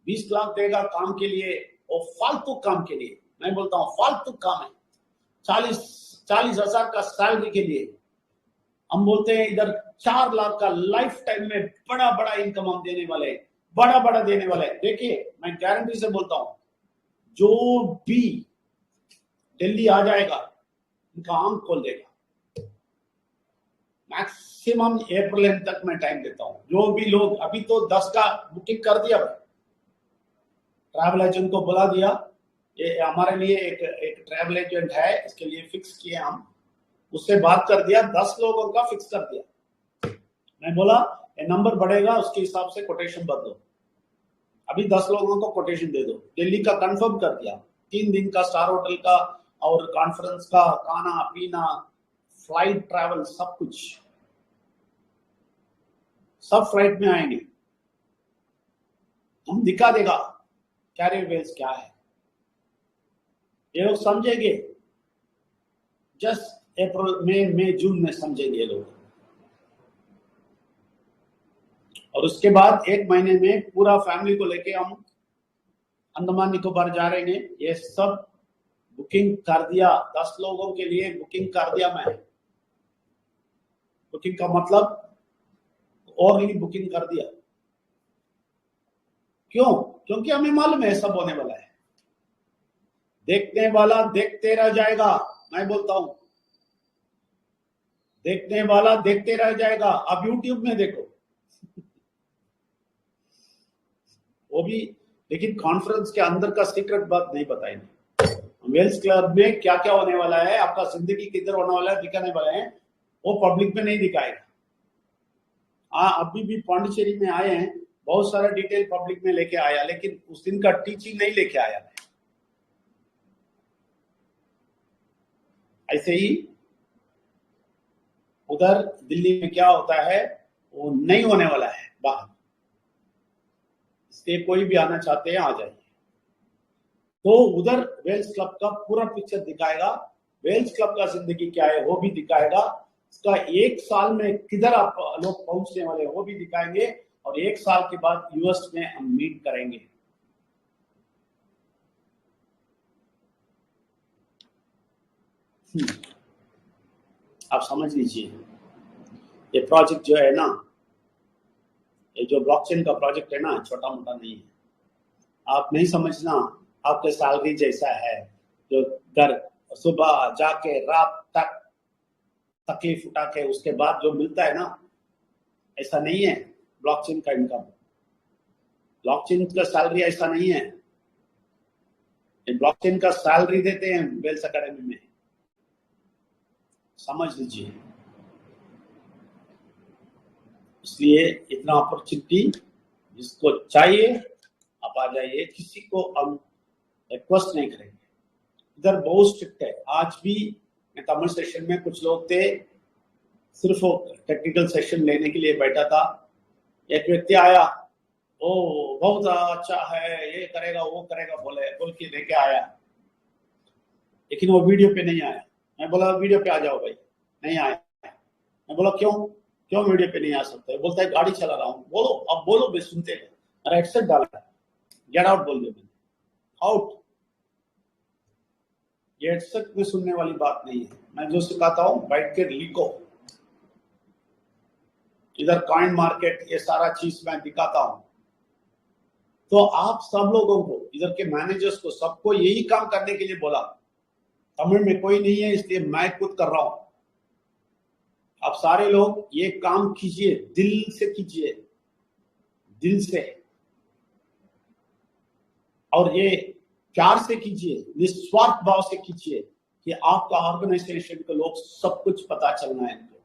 Speaker 1: 20 लाख देगा काम के लिए, और फालतू काम के लिए। मैं बोलता हूं फालतू काम है। 40,000 का सैलरी के लिए हम बोलते हैं इधर 4 लाख का लाइफ टाइम में बड़ा इनकम हम देने वाले हैं, बड़ा देने वाले हैं। देखिए मैं गारंटी से बोलता हूं जो भी दिल्ली आ जाएगा उनका आंख खोल देगा। मैक्सिमम अप्रैल एंड तक मैं टाइम देता हूं। जो भी लोग अभी तो 10 का बुकिंग कर दिया, ट्रैवल एजेंट को बुला दिया। ये हमारे लिए एक ट्रैवल एजेंट है, इसके लिए फिक्स किए हम, उससे बात कर दिया, 10 लोगों का फिक्स कर दिया। मैं बोला ये नंबर बढ़ेगा उसके हिसाब से कोटेशन बदलो, अभी 10 लोगों को कोटेशन दे दो। दिल्ली का कंफर्म कर दिया, 3 दिन का स्टार होटल का और कॉन्फ्रेंस का, खाना पीना, फ्लाइट ट्रैवल सब कुछ। सब फ्लाइट में आएंगे, हम दिखा देगा कैरियर वेल्स क्या है, ये लोग समझेंगे। जस्ट अप्रैल मई जून में समझेंगे ये लोग, और उसके बाद 1 महीने में पूरा फैमिली को लेके हम अंडमान निकोबार जा रहे हैं। ये सब बुकिंग कर दिया, 10 लोगों के लिए बुकिंग कर दिया मैं। बुकिंग का मतलब और ही बुकिंग कर दिया। क्यों? क्योंकि हमें मालूम है सब होने वाला है। देखने वाला देखते रह जाएगा, मैं बोलता हूं, देखने वाला देखते रह जाएगा। अब यूट्यूब में देखो वो भी, लेकिन कॉन्फ्रेंस के अंदर का सीक्रेट बात नहीं बताएंगे। वेल्स क्लब में क्या क्या होने वाला है, आपका जिंदगी किधर होने वाला है, दिखाने वाला है, वो पब्लिक में नहीं दिखाएगा। अभी भी पांडिचेरी में आए हैं, बहुत सारा डिटेल पब्लिक में लेके आया, लेकिन उस दिन का टीचिंग नहीं लेके आया। ऐसे ही उधर दिल्ली में क्या होता है वो नहीं होने वाला है बाहर, इसलिए कोई भी आना चाहते हैं आ जाइए। तो उधर वेल्स क्लब का पूरा पिक्चर दिखाएगा, वेल्स क्लब का जिंदगी क्या है वो भी दिखाएगा, इसका 1 साल में किधर आप लोग पहुंचने वाले वो भी दिखाएंगे, और 1 साल के बाद यूएस में हम मीट करेंगे। आप समझ लीजिए, ये प्रोजेक्ट जो है ना, ये जो ब्लॉकचेन का प्रोजेक्ट है ना, छोटा मोटा नहीं है। आप नहीं समझना आपके सैलरी जैसा है, जो घर सुबह जाके रात तक तकलीफ उठा के उसके बाद जो मिलता है ना, ऐसा नहीं है ब्लॉकचेन का इनकम। ब्लॉकचेन का सैलरी ऐसा नहीं है। ब्लॉकचेन का सैलरी देते हैं वेल्स एकेडमी में, समझ लीजिए। इसलिए इतना अपॉर्चुनिटी जिसको चाहिए आप आ जाइए, किसी को हम रिक्वेस्ट नहीं करेंगे। इधर बहुत स्ट्रिक्ट है। आज भी मैं कमेंट सेशन में कुछ लोग थे, सिर्फ टेक्निकल सेशन लेने के लिए बैठा था। एक व्यक्ति आया, ओ बहुत अच्छा है, ये करेगा वो करेगा बोल के लेके आया, लेकिन वो वीडियो पे नहीं आया। मैं बोला वीडियो पे आ जाओ भाई, नहीं आया। मैं बोला क्यों वीडियो पे नहीं आ सकते? बोलता है गाड़ी चला रहा हूँ। बोलो, अब बोलो भी, सुनते हैं। मेरा हेडसेट डाला है, गेट आउट बोल दिया, आउट। ये हेडसेट में सुनने वाली बात नहीं है। मैं जो सिखाता हूँ बैठ के लिखो। इधर कॉइन मार्केट ये सारा चीज मैं दिखाता हूँ। तो आप सब लोगों को, इधर के मैनेजर्स को, सबको यही काम करने के लिए बोला। तमिल में कोई नहीं है इसलिए मैं खुद कर रहा हूं। आप सारे लोग ये काम कीजिए, दिल से कीजिए, दिल से, और ये प्यार से कीजिए, निस्वार्थ भाव से कीजिए कि आपका ऑर्गेनाइजेशन के लोग सब कुछ पता चलना है इनको।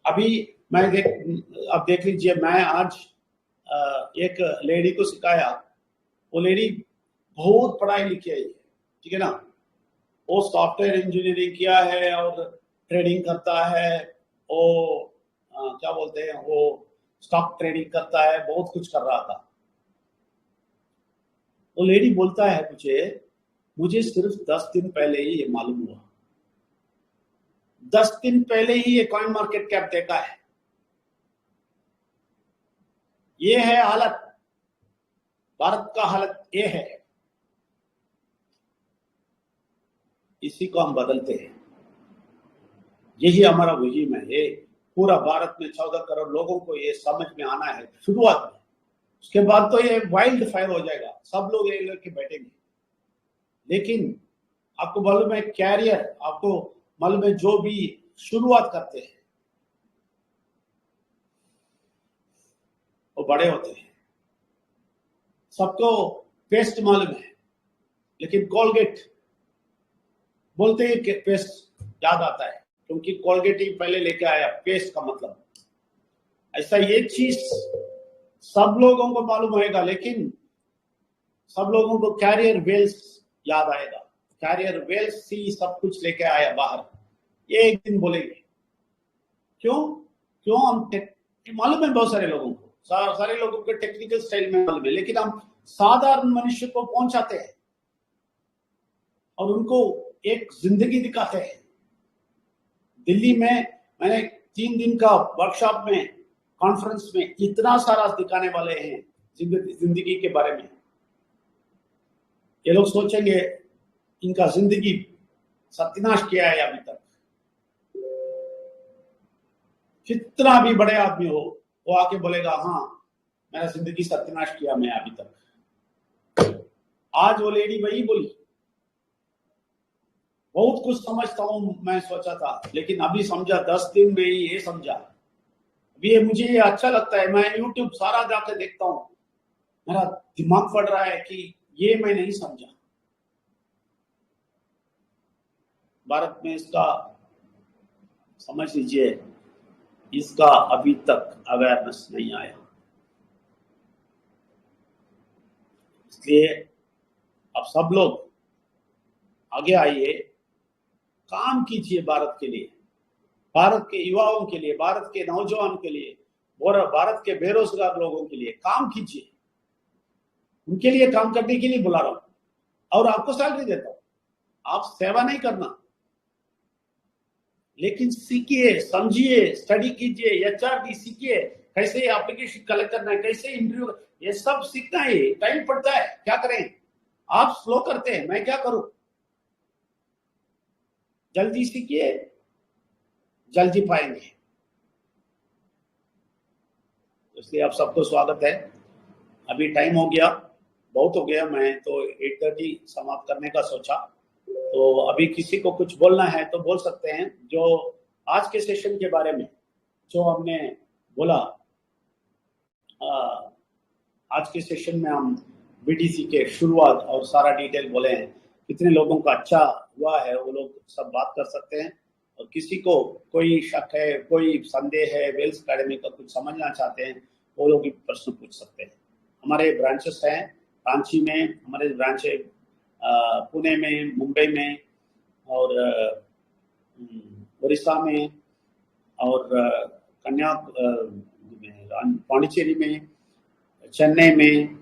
Speaker 1: अभी अब देख लीजिए, मैं आज एक लेडी को सिखाया। वो लेडी बहुत पढ़ाई लिखी है, ठीक है ना, वो सॉफ्टवेयर इंजीनियरिंग किया है और ट्रेडिंग करता है, वो क्या बोलते हैं, वो स्टॉक ट्रेडिंग करता है, बहुत कुछ कर रहा था। वो लेडी बोलता है मुझे सिर्फ 10 दिन पहले ही ये मालूम हुआ, 10 दिन पहले ही ये कॉइन मार्केट कैप देखा है। ये है हालत, भारत का हालत ये है। इसी को हम बदलते हैं, यही हमारा मुहिम है। ये पूरा भारत में 14 करोड़ लोगों को ये समझ में आना है शुरुआत में। उसके बाद तो ये वाइल्ड फायर हो जाएगा, सब लोग ये लेके बैठेंगे। लेकिन आपको मालूम है, कैरियर, आपको मालूम है, जो भी शुरुआत करते हैं वो बड़े होते हैं। सबको पेस्ट मालूम है, लेकिन कोलगेट बोलते हैं कि पेस्ट याद आता है, क्योंकि कोलगेट ही पहले लेके आया पेस्ट का मतलब। ऐसा ये चीज सब लोगों को मालूम होएगा, लेकिन सब लोगों को कैरियर वेल्स याद आएगा। कैरियर वेल्स ही सब कुछ लेके आया बाहर, ये एक दिन बोलेंगे। क्यों? क्यों हम मालूम है बहुत सारे लोगों को, सारे लोगों को टेक्निकल स्टाइल में मालूम है, लेकिन हम साधारण मनुष्य को पहुंचाते हैं और उनको एक जिंदगी दिखाते हैं। दिल्ली में मैंने 3 दिन का वर्कशॉप में, कॉन्फ्रेंस में इतना सारा दिखाने वाले हैं जिंदगी के बारे में। ये लोग सोचेंगे इनका जिंदगी सत्यानाश किया है अभी तक। कितना भी बड़े आदमी हो वो आके बोलेगा हाँ मेरा जिंदगी सत्यानाश किया मैं अभी तक। आज वो लेडी वही बोली, बहुत कुछ समझता हूं मैं सोचा था, लेकिन अभी समझा, 10 दिन में ही ये समझा। अभी ये मुझे ये अच्छा लगता है, मैं यूट्यूब सारा जाके देखता हूं, मेरा दिमाग पड़ रहा है कि ये मैं नहीं समझा। भारत में इसका समझ लीजिए, इसका अभी तक अवेयरनेस नहीं आया। इसलिए अब सब लोग आगे आइए, काम कीजिए भारत के लिए, भारत के युवाओं के लिए, भारत के नौजवान के लिए और भारत के बेरोजगार लोगों के लिए काम कीजिए। उनके लिए काम करने के लिए बुला रहा हूं और आपको सैलरी देता हूं। आप सेवा नहीं करना, लेकिन सीखिए, समझिए, स्टडी कीजिए, एचआरडी सीखिए, कैसे एप्लीकेशन कलेक्ट करना है, कैसे इंटरव्यू, ये सब सीखना है। टाइम पड़ता है, क्या करें, आप स्लो करते हैं, मैं क्या करूं। जल्दी सीखिए, जल्दी पाएंगे। इसलिए आप सबको स्वागत है। अभी टाइम हो गया, बहुत हो गया, मैं तो 8:30 समाप्त करने का सोचा। तो अभी किसी को कुछ बोलना है तो बोल सकते हैं, जो आज के सेशन के बारे में जो हमने बोला। आज के सेशन में हम बीटीसी के शुरुआत और सारा डिटेल बोले हैं। कितने लोगों का अच्छा हुआ है वो लोग सब बात कर सकते हैं, और किसी को कोई शक है, कोई संदेह है, वेल्स एकेडमी का कुछ समझना चाहते हैं, वो लोग भी प्रश्न पूछ सकते हैं। हमारे ब्रांचेस हैं, रांची में हमारे ब्रांच है, पुणे में, मुंबई में, और उड़ीसा में, और पांडिचेरी में, चेन्नई में,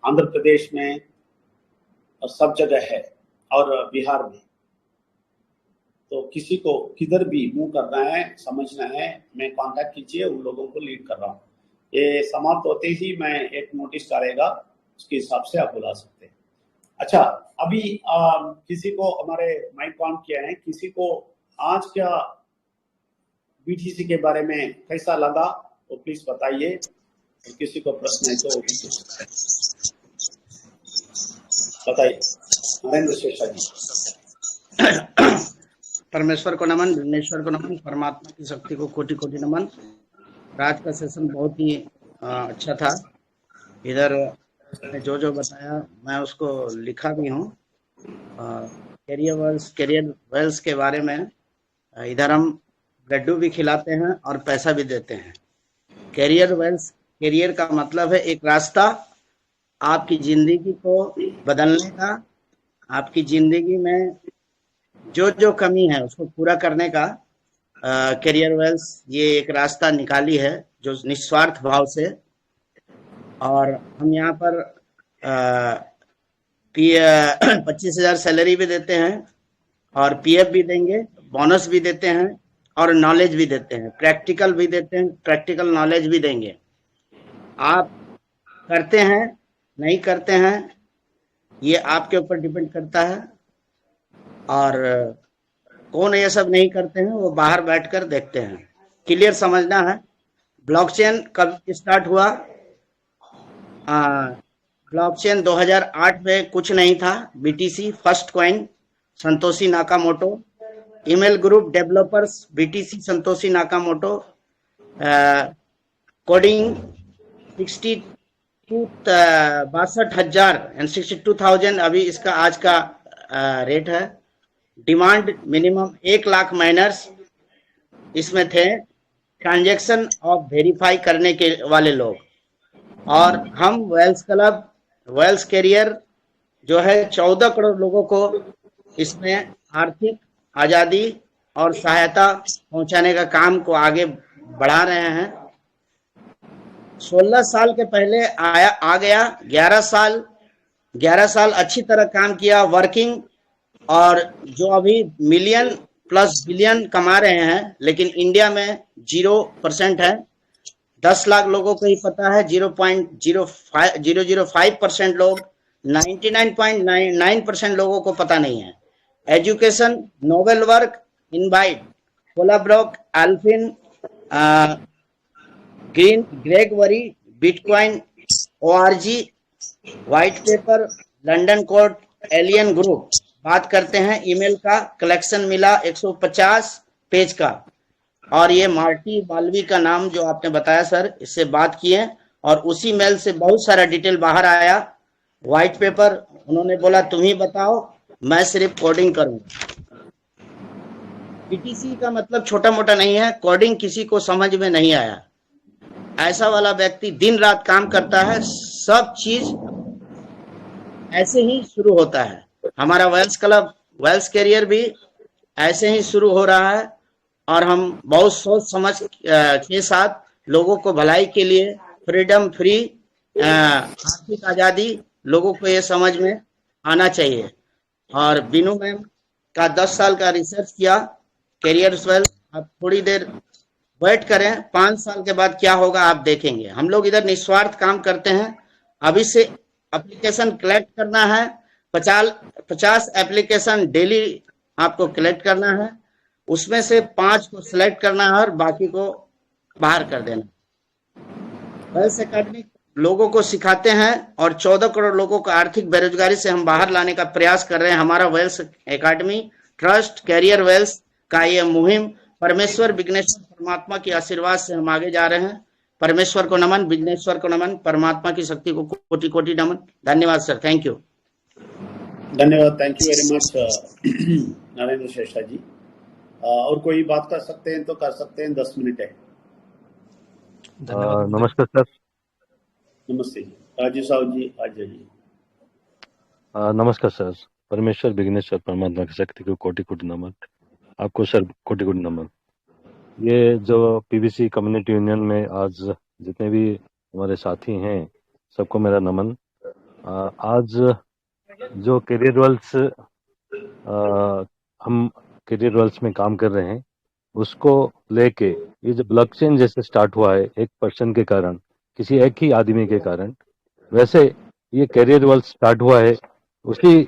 Speaker 1: आंध्र प्रदेश में, और सब जगह है, और बिहार में। तो किसी को किधर भी मूव करना है, समझना है, मैं कांटेक्ट कीजिए, उन लोगों को लीड कर रहा हूँ। ये समाप्त होते ही मैं एक नोटिस करेगा, उसके हिसाब से आप बुला सकते हैं। अच्छा, अभी किसी को हमारे माइक ऑन किया है, किसी को आज क्या बीटीसी के बारे में कैसा लगा वो प्लीज बताइए, और किसी को प्रश्न है तो बताइए। नरेंद्र शेषा जी।
Speaker 2: परमेश्वर को नमन, विघ्नेश्वर को नमन, परमात्मा की शक्ति को कोटि कोटि नमन। आज का सेशन बहुत ही अच्छा था। इधर जो बताया मैं उसको लिखा भी हूँ। कैरियर वेल्स के बारे में इधर हम लड्डू भी खिलाते हैं और पैसा भी देते हैं। कैरियर वेल्स, कैरियर का मतलब है एक रास्ता आपकी जिंदगी को बदलने का, आपकी जिंदगी में जो कमी है उसको पूरा करने का। कैरियर वेल्स ये एक रास्ता निकाली है जो निस्वार्थ भाव से। और हम यहाँ पर 25,000 सैलरी भी देते हैं, और पीएफ भी देंगे, बोनस भी देते हैं, और नॉलेज भी देते हैं, प्रैक्टिकल भी देते हैं, प्रैक्टिकल नॉलेज भी देंगे। आप करते हैं नहीं करते हैं ये आपके ऊपर डिपेंड करता है। और कौन ये सब नहीं करते हैं वो बाहर बैठकर देखते हैं। क्लियर समझना है। ब्लॉकचेन कब स्टार्ट हुआ? ब्लॉकचेन 2008 में कुछ नहीं था। BTC first coin Santoshi Nakamoto, email group developers BTC Santoshi Nakamoto, coding 62,000 अभी इसका आज का रेट है। डिमांड मिनिमम 1 लाख माइनर्स इसमें थे, ट्रांजैक्शन ऑफ वेरीफाई करने के वाले लोग। और हम वेल्स क्लब, वेल्स कैरियर जो है 14 करोड़ लोगों को इसमें आर्थिक आज़ादी और सहायता पहुंचाने का काम को आगे बढ़ा रहे हैं। 16 साल के पहले आ गया, 11 साल अच्छी तरह काम किया वर्किंग, और जो अभी मिलियन प्लस बिलियन कमा रहे हैं, लेकिन इंडिया में 0% है। 10 लाख लोगों को ही पता है, 0.005% लोग, 99.99% लोगों को पता नहीं है। Education, Nobel work, invite, Colebrook, Elfin, Gregory, bitcoin, ORG, white paper, London court, alien group. बात करते हैं ईमेल का, कलेक्शन मिला 150 पेज का, और ये मार्टी बाल्वी का नाम जो आपने बताया सर, इससे बात किए और उसी मेल से बहुत सारा डिटेल बाहर आया। व्हाइट पेपर उन्होंने बोला तुम ही बताओ, मैं सिर्फ कोडिंग करूंगा। पीटीसी का मतलब छोटा मोटा नहीं है, कोडिंग किसी को समझ में नहीं आया, ऐसा वाला व्यक्ति दिन रात काम करता है, सब चीज ऐसे ही शुरू होता है। हमारा वेल्स क्लब, वेल्स कैरियर भी ऐसे ही शुरू हो रहा है, और हम बहुत सोच समझ के साथ लोगों को भलाई के लिए, फ्रीडम फ्री, आर्थिक आजादी, लोगों को ये समझ में आना चाहिए। और बीनू मैम का 10 साल का रिसर्च किया, कैरियर वेल्थ। आप थोड़ी देर वेट करें, 5 साल के बाद क्या होगा आप देखेंगे। हम लोग इधर निस्वार्थ काम करते हैं। अभी से एप्लीकेशन कलेक्ट करना है, 50 एप्लीकेशन डेली आपको कलेक्ट करना है, उसमें से 5 को सिलेक्ट करना है और बाकी को बाहर कर देना। वेल्स एकेडमी लोगों को सिखाते हैं, और 14 करोड़ लोगों को आर्थिक बेरोजगारी से हम बाहर लाने का प्रयास कर रहे हैं। हमारा Wells Academy Trust career Wells का ये मुहिम, परमेश्वर विघ्नेश्वर परमात्मा के आशीर्वाद से हम आगे जा रहे हैं। परमेश्वर को नमन, विघ्नेश्वर को नमन, परमात्मा की शक्ति को कोटि कोटि नमन। धन्यवाद सर, थैंक यू।
Speaker 1: धन्यवाद, thank you very much Narendra Shesha ji. और कोई बात कर सकते हैं तो कर सकते हैं, 10 मिनट है।
Speaker 3: नमस्कार सर।
Speaker 1: नमस्ते जी, राजू साहब जी, आचार्य जी।
Speaker 3: नमस्कार सर। परमेश्वर विघ्नेश्वर परमात्मा की शक्ति को कोटि कोटि नमन। आपको सर कोटि कोटि नमन। ये जो पीबीसी कम्युनिटी यूनियन में आज जितने भी हमारे साथी हैं, सबको मेरा नमन। आज जो कैरियर वेल्थ हम कैरियर वेल्थ में काम कर रहे हैं, उसको लेके ये जो ब्लॉकचेन जैसे स्टार्ट हुआ है एक पर्सन के कारण, किसी एक ही आदमी के कारण, वैसे ये कैरियर वेल्थ स्टार्ट हुआ है उसी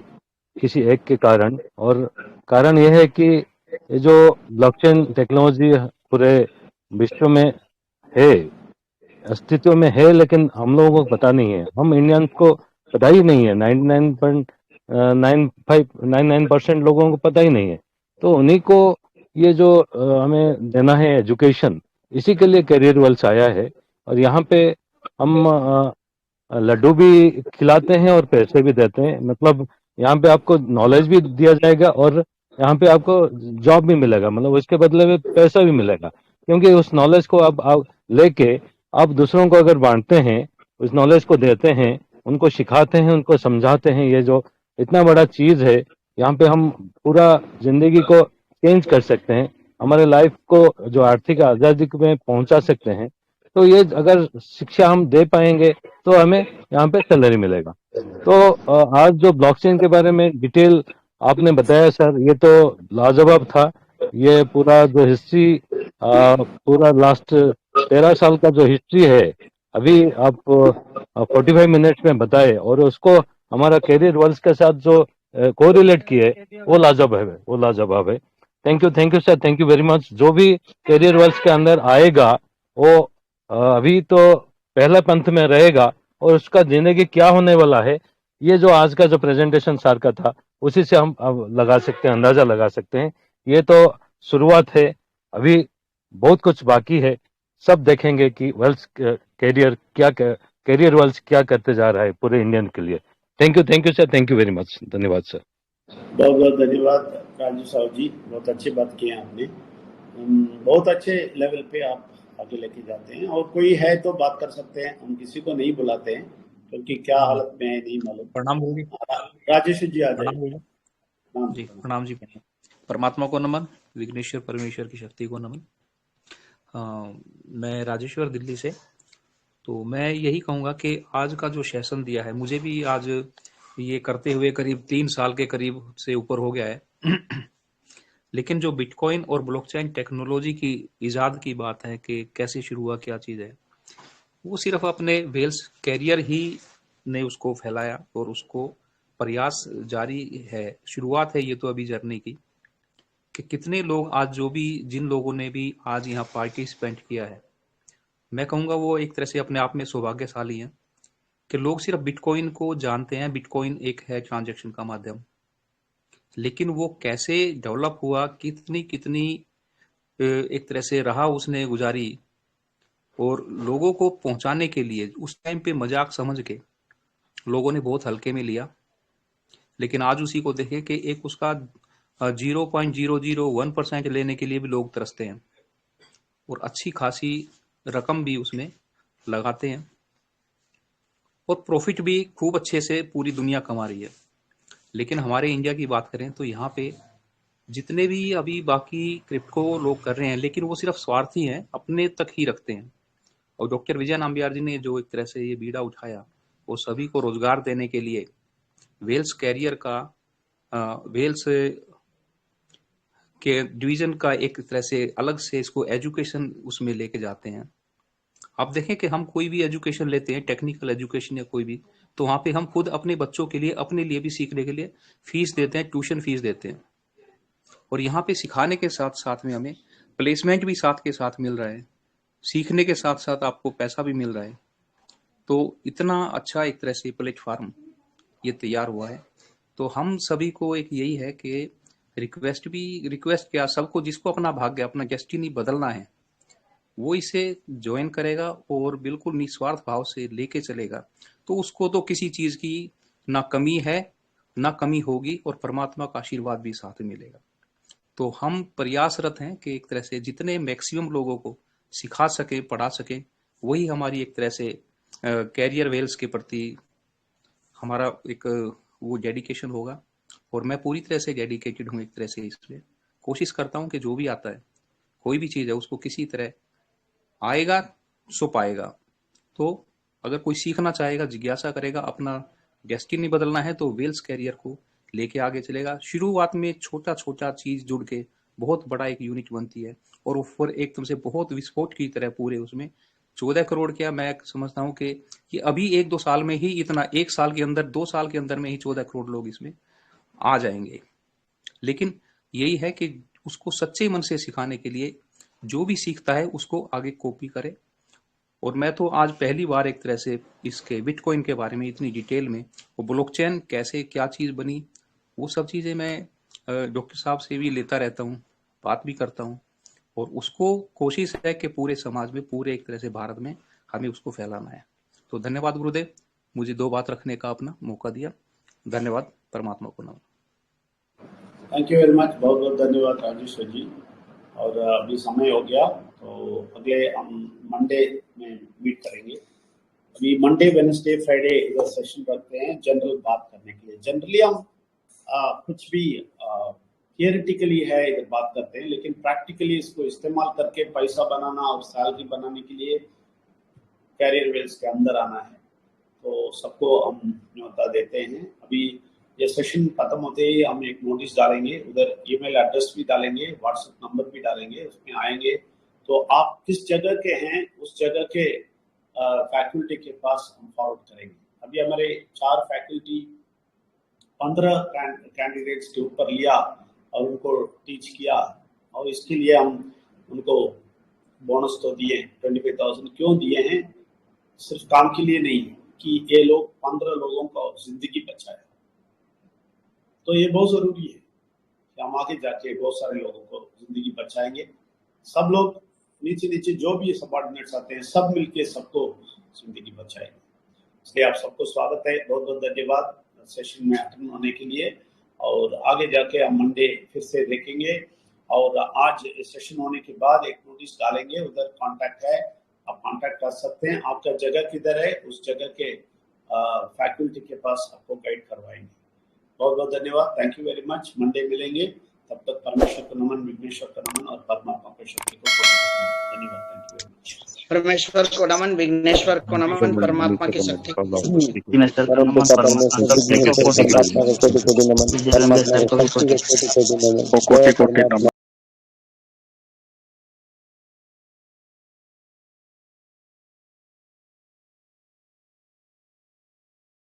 Speaker 3: किसी एक के कारण। और कारण यह है कि ये जो ब्लॉकचेन टेक्नोलॉजी पूरे विश्व में है, अस्तित्व में है, लेकिन हम लोगों को पता नहीं है, हम इंडियंस को पता ही नहीं है। 99.99% लोगों को पता ही नहीं है। तो उन्हीं को ये जो हमें देना है एजुकेशन, इसी के लिए कैरियर वेल्थ आया है। और यहाँ पे हम लड्डू भी खिलाते हैं और पैसे भी देते हैं। मतलब यहाँ पे आपको नॉलेज भी दिया जाएगा और यहाँ पे आपको जॉब भी मिलेगा, मतलब उसके बदले में पैसा भी मिलेगा। क्योंकि उस नॉलेज को आप लेके आप दूसरों को अगर बांटते हैं, उस नॉलेज को देते हैं, उनको सिखाते हैं, उनको समझाते हैं, ये जो इतना बड़ा चीज है, यहाँ पे हम पूरा जिंदगी को चेंज कर सकते हैं, हमारे लाइफ को जो आर्थिक आजादी में पहुंचा सकते हैं। तो ये अगर शिक्षा हम दे पाएंगे तो हमें यहाँ पे सैलरी मिलेगा। तो आज जो ब्लॉकचेन के बारे में डिटेल आपने बताया सर, ये तो लाजवाब था। ये पूरा जो हिस्ट्री, पूरा लास्ट 13 साल का जो हिस्ट्री है, अभी आप 45 मिनट्स में बताए, और उसको हमारा कैरियर वेल्थ के साथ जो कोरिलेट किए, वो लाजवाब है। Thank you sir, thank you very much. जो भी कैरियर वेल्थ के अंदर आएगा वो अभी तो पहला पंथ में रहेगा, और उसका जिंदगी क्या होने वाला है, ये जो आज का जो प्रेजेंटेशन सर का था, उसी से हम लगा सकते हैं, अंदाजा लगा सकते हैं। ये तो शुरुआत है, अभी बहुत कुछ बाकी है। सब देखेंगे कि वेल्थ कैरियर वेल्थ क्या करते जा रहा है पूरे इंडियन के लिए। Thank you sir, thank you very much. धन्यवाद सर।
Speaker 1: बहुत बहुत धन्यवाद राजू साहब जी, बहुत अच्छी बात की है आपने। बहुत अच्छे लेवल पे आप आगे लेके जाते हैं। और कोई है तो बात कर सकते हैं, हम किसी को नहीं बुलाते हैं क्योंकि क्या हालत में है नहीं मालूम।
Speaker 4: प्रणाम होगी।
Speaker 1: राजेश जी आ
Speaker 4: प्रणाम
Speaker 1: जाइए।
Speaker 4: जी, प्रणाम जी। परमात्मा को नमन, विघ्नेश्वर परमेश्वर की शक्ति को नमन। मैं राजेश्वर दिल्ली से। तो मैं यही कहूँगा कि आज का जो सेशन दिया है, मुझे भी आज ये करते हुए करीब 3 साल के करीब से ऊपर हो गया है। लेकिन जो बिटकॉइन और ब्लॉकचेन टेक्नोलॉजी की इजाद की बात है कि कैसे शुरू हुआ, क्या चीज़ है, वो सिर्फ अपने वेल्स कैरियर ही ने उसको फैलाया और उसको प्रयास जारी है, शुरुआत है ये तो अभी जर्नी की, कि कितने लोग आज जिन लोगों ने भी आज यहाँ पार्टिसिपेंट किया है, मैं कहूँगा वो एक तरह से अपने आप में सौभाग्यशाली हैं कि लोग सिर्फ बिटकॉइन को जानते हैं। बिटकॉइन एक है ट्रांजैक्शन का माध्यम, लेकिन वो कैसे डेवलप हुआ, कितनी कितनी एक तरह से राह उसने गुजारी, और लोगों को पहुंचाने के लिए उस टाइम पे मजाक समझ के लोगों ने बहुत हल्के में लिया। लेकिन आज उसी को देखें कि एक उसका 0.001% लेने के लिए भी लोग तरसते हैं और अच्छी खासी रकम भी उसमें लगाते हैं और प्रॉफिट भी खूब अच्छे से पूरी दुनिया कमा रही है। लेकिन हमारे इंडिया की बात करें तो यहाँ पे जितने भी अभी बाकी क्रिप्टो लोग कर रहे हैं, लेकिन वो सिर्फ स्वार्थी हैं, अपने तक ही रखते हैं। और डॉक्टर विजय नाम्बियार जी ने जो एक तरह से ये बीड़ा उठाया, वो सभी को रोजगार देने के लिए वेल्स कैरियर का वेल्स के डिवीजन का एक तरह से अलग से इसको एजुकेशन उसमें लेके जाते हैं। आप देखें कि हम कोई भी एजुकेशन लेते हैं, टेक्निकल एजुकेशन या कोई भी, तो वहां पे हम खुद अपने बच्चों के लिए, अपने लिए भी सीखने के लिए फीस देते हैं, ट्यूशन फीस देते हैं। और यहाँ पे सिखाने के साथ साथ में हमें प्लेसमेंट भी साथ के साथ मिल रहा है, सीखने के साथ साथ आपको पैसा भी मिल रहा है। तो इतना अच्छा एक तरह से प्लेटफॉर्म ये तैयार हुआ है। तो हम सभी को एक यही है कि रिक्वेस्ट क्या, सबको जिसको अपना भाग्य, अपना डेस्टिनी बदलना है, वो इसे ज्वाइन करेगा और बिल्कुल निस्वार्थ भाव से लेके चलेगा, तो उसको तो किसी चीज की ना कमी है ना कमी होगी, और परमात्मा का आशीर्वाद भी साथ में मिलेगा। तो हम प्रयासरत हैं कि एक तरह से जितने मैक्सिमम लोगों को सिखा सके, पढ़ा सके, वही हमारी एक तरह से कैरियर वेल्स के प्रति हमारा एक वो डेडिकेशन होगा। और मैं पूरी तरह से डेडिकेटेड हूँ एक तरह से इसमें। कोशिश करता हूँ कि जो भी आता है, कोई भी चीज़ है, उसको किसी तरह आएगा सो पाएगा। तो अगर कोई सीखना चाहेगा, जिज्ञासा करेगा, अपना डेस्टिनी बदलना है, तो वेल्स कैरियर को लेके आगे चलेगा। शुरुआत में छोटा छोटा चीज जुड़ के बहुत बड़ा एक यूनिट बनती है, और ऊपर एकदम से बहुत विस्फोट की तरह पूरे उसमें 14 करोड़ क्या, मैं समझता हूँ कि ये अभी 1-2 साल में ही इतना, 1 साल के अंदर, 2 साल के अंदर में ही 14 करोड़ लोग इसमें आ जाएंगे। लेकिन यही है कि उसको सच्चे मन से सिखाने के लिए जो भी सीखता है उसको आगे कॉपी करे। और मैं तो आज पहली बार एक तरह से इसके बिटकॉइन के बारे में इतनी डिटेल में, वो ब्लॉकचेन कैसे क्या चीज़ बनी, वो सब चीज़ें मैं डॉक्टर साहब से भी लेता रहता हूँ, बात भी करता हूँ, और उसको कोशिश है कि पूरे समाज में, पूरे एक तरह से भारत में हमें उसको फैलाना है। तो धन्यवाद गुरुदेव, मुझे 2 बात रखने का अपना मौका दिया। धन्यवाद, परमात्मा को नमन।
Speaker 1: थैंक यू वेरी मच, बहुत बहुत धन्यवाद राजेश्वर जी। और अभी समय हो गया, तो अगले हम मंडे में मीट करेंगे। अभी मंडे, वेडनेसडे, फ्राइडे इधर सेशन रखते हैं जनरल बात करने के लिए। जनरली हम कुछ भी थियोरेटिकली है इधर बात करते हैं, लेकिन प्रैक्टिकली इसको इस्तेमाल करके पैसा बनाना और सैलरी बनाने के लिए कैरियर वेल्स के अंदर आना है। तो सबको हम न्योता देते हैं। अभी ये सेशन खत्म होते ही हम एक नोटिस डालेंगे, उधर ईमेल एड्रेस भी डालेंगे, व्हाट्सएप नंबर भी डालेंगे, उसमें आएंगे। तो आप किस जगह के हैं, उस जगह के फैकल्टी के पास हम फॉरवर्ड करेंगे। अभी हमारे 4 फैकल्टी 15 कैंडिडेट्स के ऊपर लिया और उनको टीच किया, और इसके लिए हम उनको बोनस तो दिए, 25,000 क्यों दिए हैं, सिर्फ काम के लिए नहीं, कि ये लोग 15 लोगों को जिंदगी बचाए। तो ये बहुत जरूरी है कि हम आगे जाके बहुत सारे लोगों को जिंदगी बचाएंगे। सब लोग नीचे नीचे जो भी सबऑर्डिनेट्स आते हैं, सब मिलके सबको जिंदगी बचाएंगे। इसलिए आप सबको स्वागत है, बहुत बहुत धन्यवाद सेशन में अटेंड होने के लिए। और आगे जाके हम मंडे फिर से देखेंगे। और आज सेशन होने के बाद एक नोटिस डालेंगे, उधर कांटेक्ट है, आप कांटेक्ट कर सकते हैं। आपका जगह किधर है, उस जगह के फैकल्टी के पास आपको गाइड करवाएंगे। बहुत बहुत धन्यवाद, thank you very much. Monday मिलेंगे, तब तक परमेश्वर को नमन, विघ्नेश्वर को नमन और परमात्मा को शक्ति को धन्यवाद।
Speaker 2: परमेश्वर को नमन, विघ्नेश्वर को नमन, परमात्मा की शक्ति को
Speaker 5: विघ्नेश्वर को नमन, परमात्मा की शक्ति को कोटि कोटि नमन, विजयेंद्र सर को भी कोटि कोटि नमन।